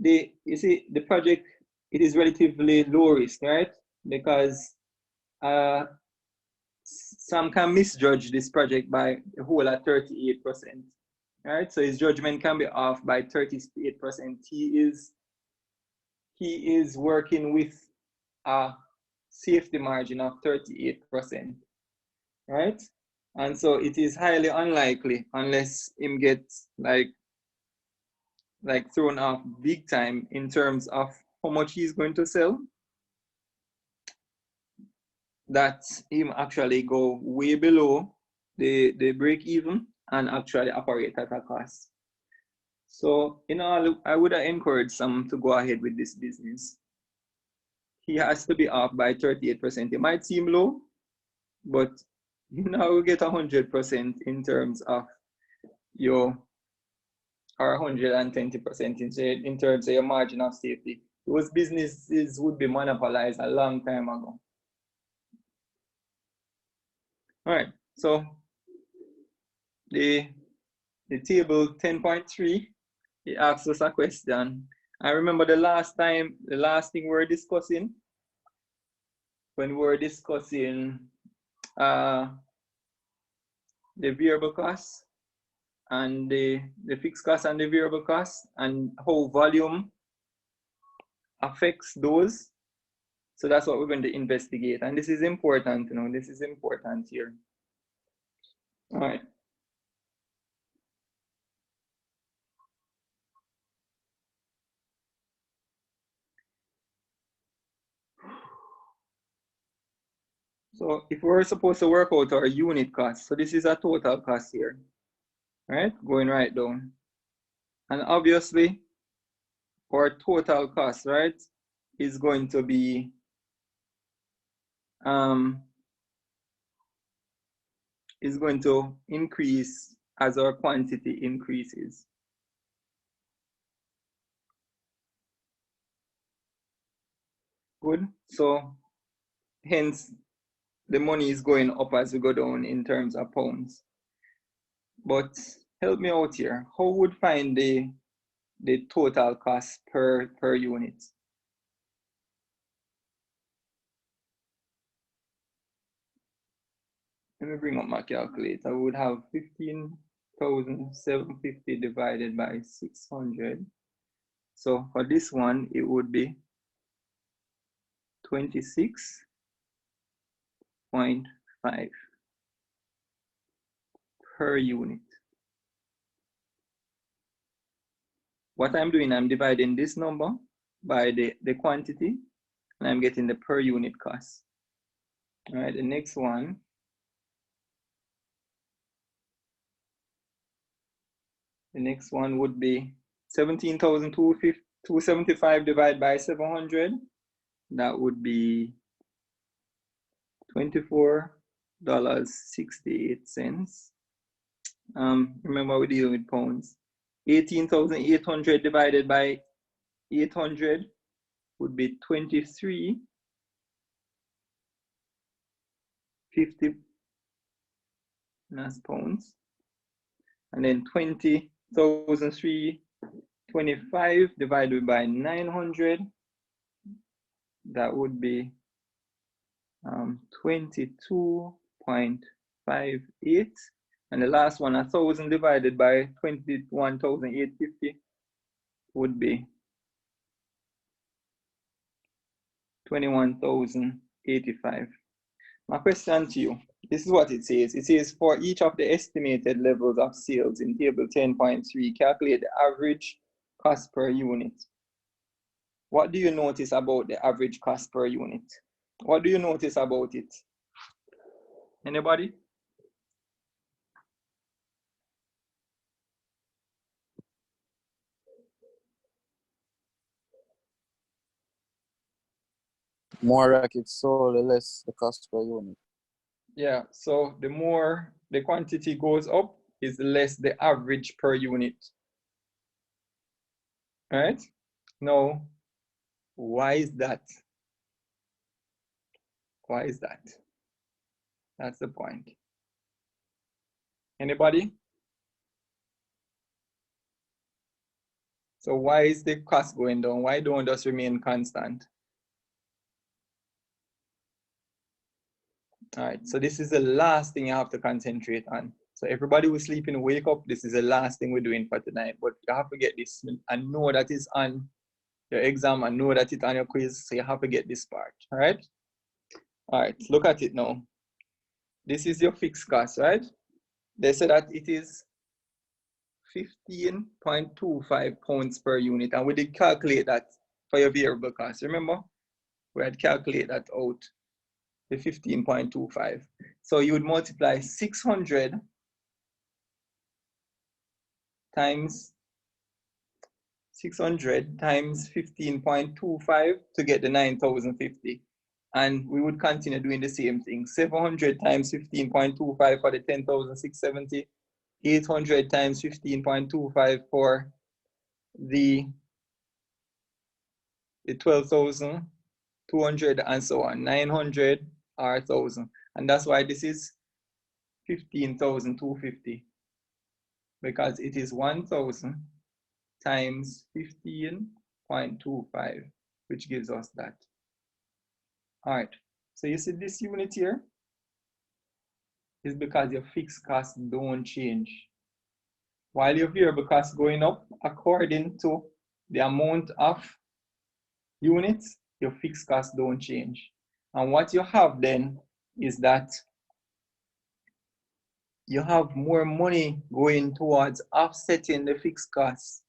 you see the project, it is relatively low risk, right? Because some can misjudge this project by a whole at 38%, right? So his judgment can be off by 38%. He is working with a safety margin of 38%, right? And so it is highly unlikely, unless him gets like thrown off big time in terms of how much he's going to sell, that him actually go way below the break even and actually operate at a cost. So I would encourage some to go ahead with this business. He has to be off by 38%. It might seem low, but we get 100% in terms of your, or 120% in terms of your margin of safety. Those businesses would be monopolized a long time ago. All right, so the table 10.3, it asks us a question. I remember the last thing we were discussing, when we were discussing the variable costs and the fixed costs and the variable costs, and how volume affects those. So that's what we're going to investigate. And this is important, this is important here. All right. So if we're supposed to work out our unit cost, so this is a total cost here, right? Going right down. And obviously, our total cost, right, is going to be is going to increase as our quantity increases. Good. So hence the money is going up as we go down in terms of pounds. But help me out here. How would find the total cost per unit? Let me bring up my calculator. I would have 15,750 divided by 600. So for this one, it would be 26.5 per unit. What I'm doing, I'm dividing this number by the quantity, and I'm getting the per unit cost. All right, the next one. The next one would be 17,275 divided by 700. That would be $24.68. Remember, we're dealing with pounds. 18,800 divided by 800 would be 23.50. That's pounds. And then 20,325 divided by 900. That would be 22.58. And the last one, 1,000 divided by 21,850 would be 21,085. My question to you, this is what it says. It says for each of the estimated levels of sales in table 10.3, calculate the average cost per unit. What do you notice about the average cost per unit? What do you notice about it? Anybody? More rackets sold, the less the cost per unit. Yeah, so the more the quantity goes up, is less the average per unit. All right? Now, why is that? Why is that? That's the point. Anybody? So why is the cost going down? Why don't just remain constant? All right, so this is the last thing you have to concentrate on. So everybody who's sleeping, wake up. This is the last thing we're doing for tonight. But you have to get this and know that it's on your exam and know that it's on your quiz. So you have to get this part, all right? All right, look at it now. This is your fixed cost, right? They said that it is 15.25 pounds per unit. And we did calculate that for your variable cost. Remember? We had calculated that out, the 15.25. So you would multiply 600 times 15.25 to get the 9,050. And we would continue doing the same thing. 700 times 15.25 for the 10,670. 800 times 15.25 for the 12,200 and so on. 900 or 1,000. And that's why this is 15,250. Because it is 1,000 times 15.25, which gives us that. All right, so you see this unit here is because your fixed costs don't change. While your variable costs going up according to the amount of units, your fixed costs don't change. And what you have then is that you have more money going towards offsetting the fixed costs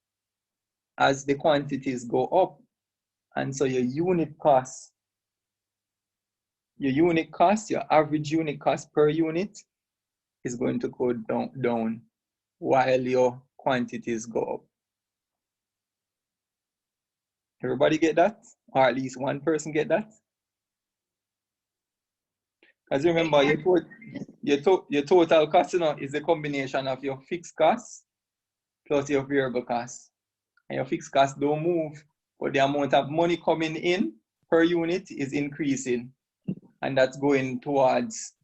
as the quantities go up. And so your unit cost, your average unit cost per unit is going to go down while your quantities go up. Everybody get that? Or at least one person get that? Because remember, your total cost, you know, is a combination of your fixed costs plus your variable costs. And your fixed costs don't move, but the amount of money coming in per unit is increasing. And that's going towards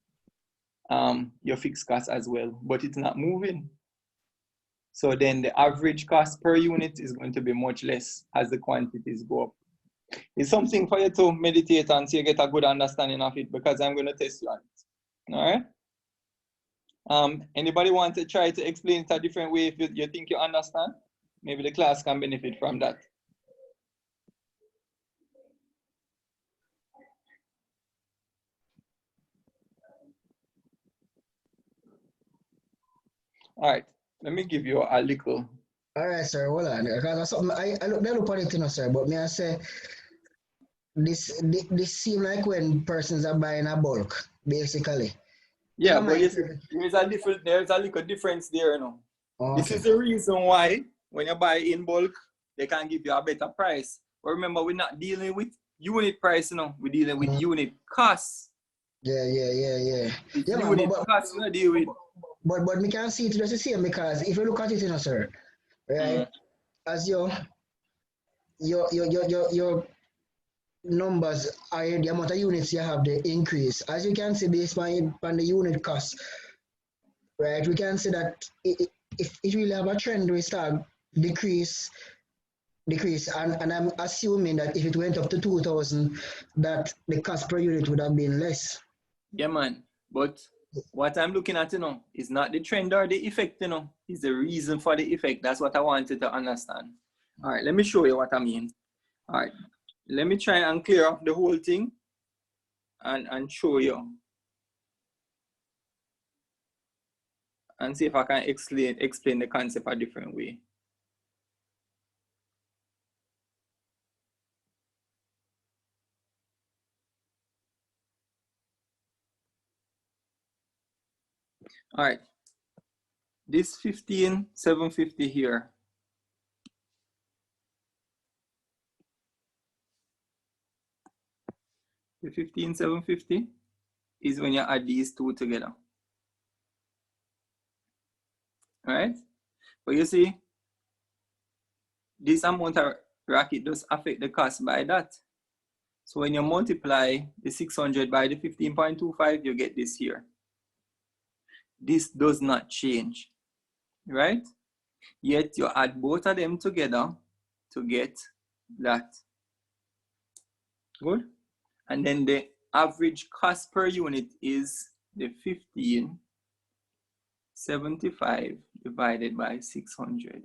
your fixed costs as well, but it's not moving. So then the average cost per unit is going to be much less as the quantities go up. It's something for you to meditate on so you get a good understanding of it, because I'm going to test you on it. All right? Anybody want to try to explain it a different way if you think you understand? Maybe the class can benefit from that. All right, let me give you a little. All right, sir, hold on. Because that's something I look at it, you know, sir, but me I say this seem like when persons are buying a bulk, basically. Yeah, but there's a little difference there, you know. Okay. This is the reason why when you buy in bulk, they can give you a better price. But remember, we're not dealing with unit price, you know. We're dealing with unit costs. Yeah. It's unit costs we deal with. But we can see it just the same, because if you look at it, you know, sir, right? As your numbers are the amount of units you have, the increase. As you can see, based on the unit cost, right? We can see that if it really have a trend, we start decrease, and I'm assuming that if it went up to 2,000, that the cost per unit would have been less. Yeah, man. But what I'm looking at, you know, is not the trend or the effect, you know, is the reason for the effect. That's what I wanted to understand. All right, let me show you what I mean. All right, let me try and clear up the whole thing and show you. And see if I can explain the concept a different way. All right, this 15,750 here. The 15,750 is when you add these two together. Right? But you see, this amount of racket does affect the cost by that. So when you multiply the 600 by the 15.25, you get this here. This does not change, right? Yet you add both of them together to get that. Good? And then the average cost per unit is the 1575 divided by 600.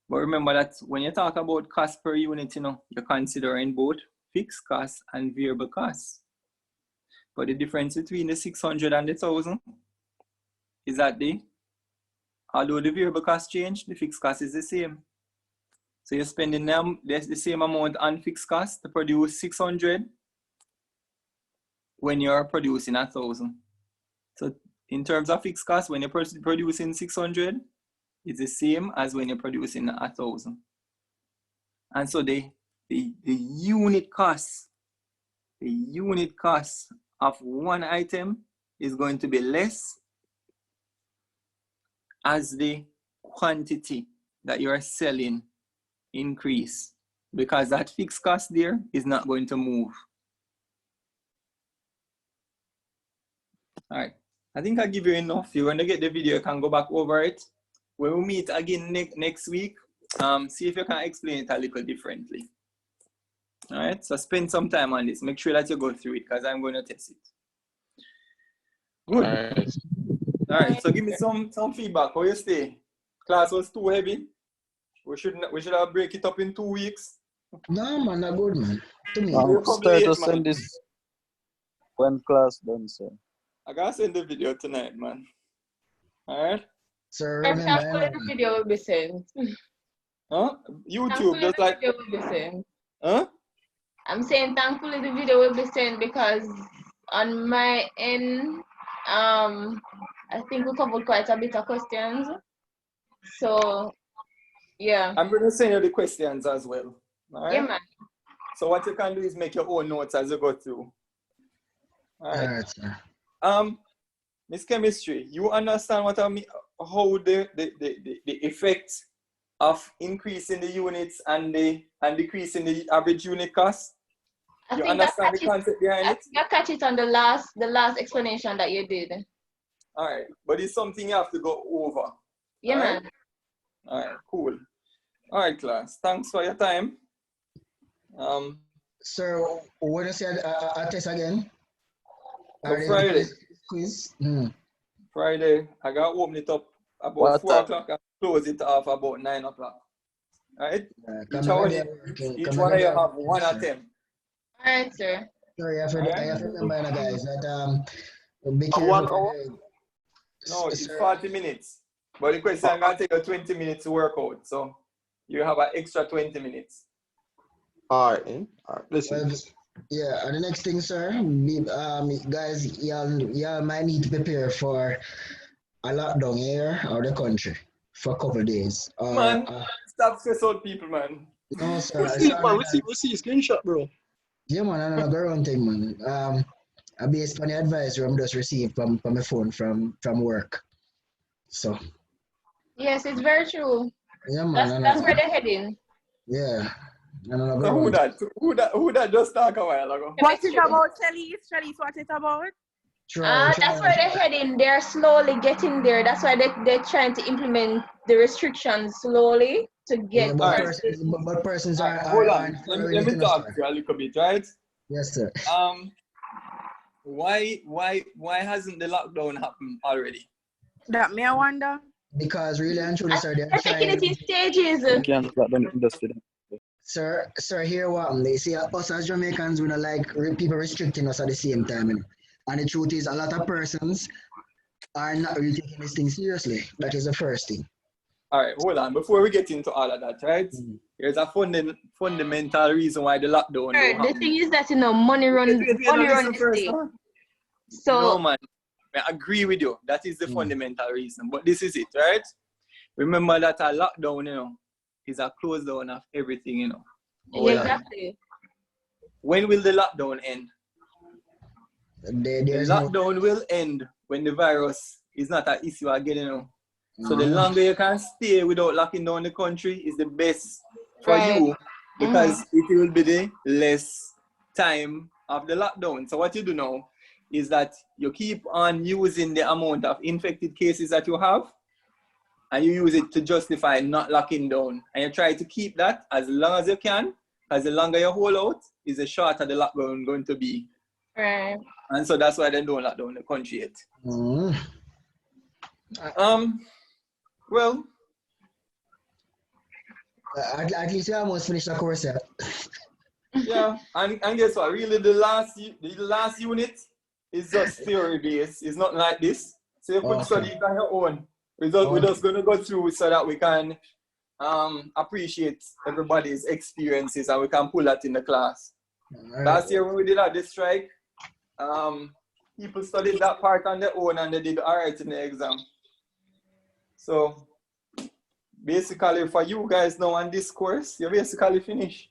But remember that when you talk about cost per unit, you're considering both fixed costs and variable costs. But the difference between the 600 and the 1,000 is that although the variable cost change, the fixed cost is the same. So you're spending the same amount on fixed cost to produce 600 when you're producing 1,000. So in terms of fixed cost, when you're producing 600, it's the same as when you're producing 1,000. And so the unit cost of one item is going to be less as the quantity that you are selling increase, because that fixed cost there is not going to move. All right, I think I give you enough. You're going to get the video, you can go back over it. When we meet again next week, see if you can explain it a little differently. All right, so spend some time on this. Make sure that you go through it because I'm going to test it. Good. All right, so give me some feedback. How you stay? Class was too heavy. We should have break it up in 2 weeks. No, man, not good, man. To me. Start to send this when class done, sir. I gotta send the video tonight, man. All right. Sir, Thankfully the video will be sent. Huh? YouTube, just like. The video will be sent. Huh? I'm saying thankfully the video will be sent because on my end, I think we covered quite a bit of questions. So, yeah. I'm going to send you the questions as well. All right? Yeah, man. So what you can do is make your own notes as you go through. All right. All right, sir. Miss Chemistry, you understand what I mean? How the effect of increasing the units and decreasing the average unit cost? You understand the concept behind it? I catch it on the last explanation that you did. All right, but it's something you have to go over. Yeah, man. All right, cool. All right, class. Thanks for your time. Sir, when you said a test again? So Friday. Quiz? Friday, I got to open it up about 4 o'clock and close it off about 9 o'clock. All right? Each one of you have 1 attempt. All right, sir. Sorry, I have to remember, guys, that be careful. 1 hour? No, it's 40 minutes. But the question, I'm going to take you 20 minutes to work out. So you have an extra 20 minutes. All right. Listen. Yeah, and the next thing, sir, guys, y'all might need to prepare for a lockdown here or the country for a couple of days. Man, stop stressing out people, man. No, sir. We see screenshot, bro. Yeah, man, I don't know, go around thing, man. I based on the advice I'm just received from my phone from work. So. Yes, it's very true. Yeah, man. That's where they're heading. Yeah. So who that just talk a while ago? What is about, Charlize? What is about? That's where they're heading. They're slowly getting there. That's why they're trying to implement the restrictions slowly to get. Yeah, but persons are. Hold on. Let me talk to you a little bit, right? Yes, sir. Why hasn't the lockdown happened already? That me, I wonder. Because really and truly, sir, they're taking it in stages. Sir, hear what they say. Us as Jamaicans, we don't like people restricting us at the same time. And the truth is, a lot of persons are not really taking this thing seriously. That is the first thing. All right, hold on. Before we get into all of that, right? There's a fundamental reason why the lockdown. The thing is that money runs the state. So no, man, I agree with you. That is the fundamental reason. But this is it, right? Remember that a lockdown, is a close down of everything, Exactly. When will the lockdown end? The there's lockdown will end when the virus is not an issue again, you know. So the longer you can stay without locking down the country is the best for you, because it will be the less time of the lockdown. So what you do now is that you keep on using the amount of infected cases that you have, and you use it to justify not locking down. And you try to keep that as long as you can, because the longer you hold out, is the shorter the lockdown going to be. Right. And so that's why they don't lock down the country yet. Well, at least you almost finished the course yet. yeah, and guess what? Really, the last unit is just theory based. It's not like this. So you could study it on your own. We're just going to go through so that we can appreciate everybody's experiences and we can pull that in the class. Last year when we did the strike, people studied that part on their own and they did all right in the exam. So basically for you guys now on this course, you're basically finished.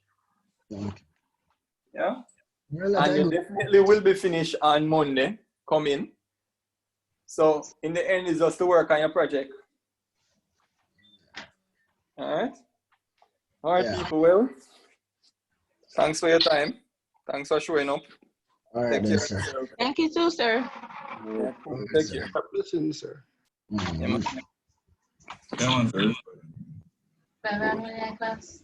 Yeah? And you definitely will be finished on Monday, coming. So in the end, it's just to work on your project. All right? All right, people. Well, thanks for your time. Thanks for showing up. All right, Take care. sir. Thank you too, sir. Yeah, cool. Take care. Listen, sir. Yeah, man, sir. Bye-bye, class.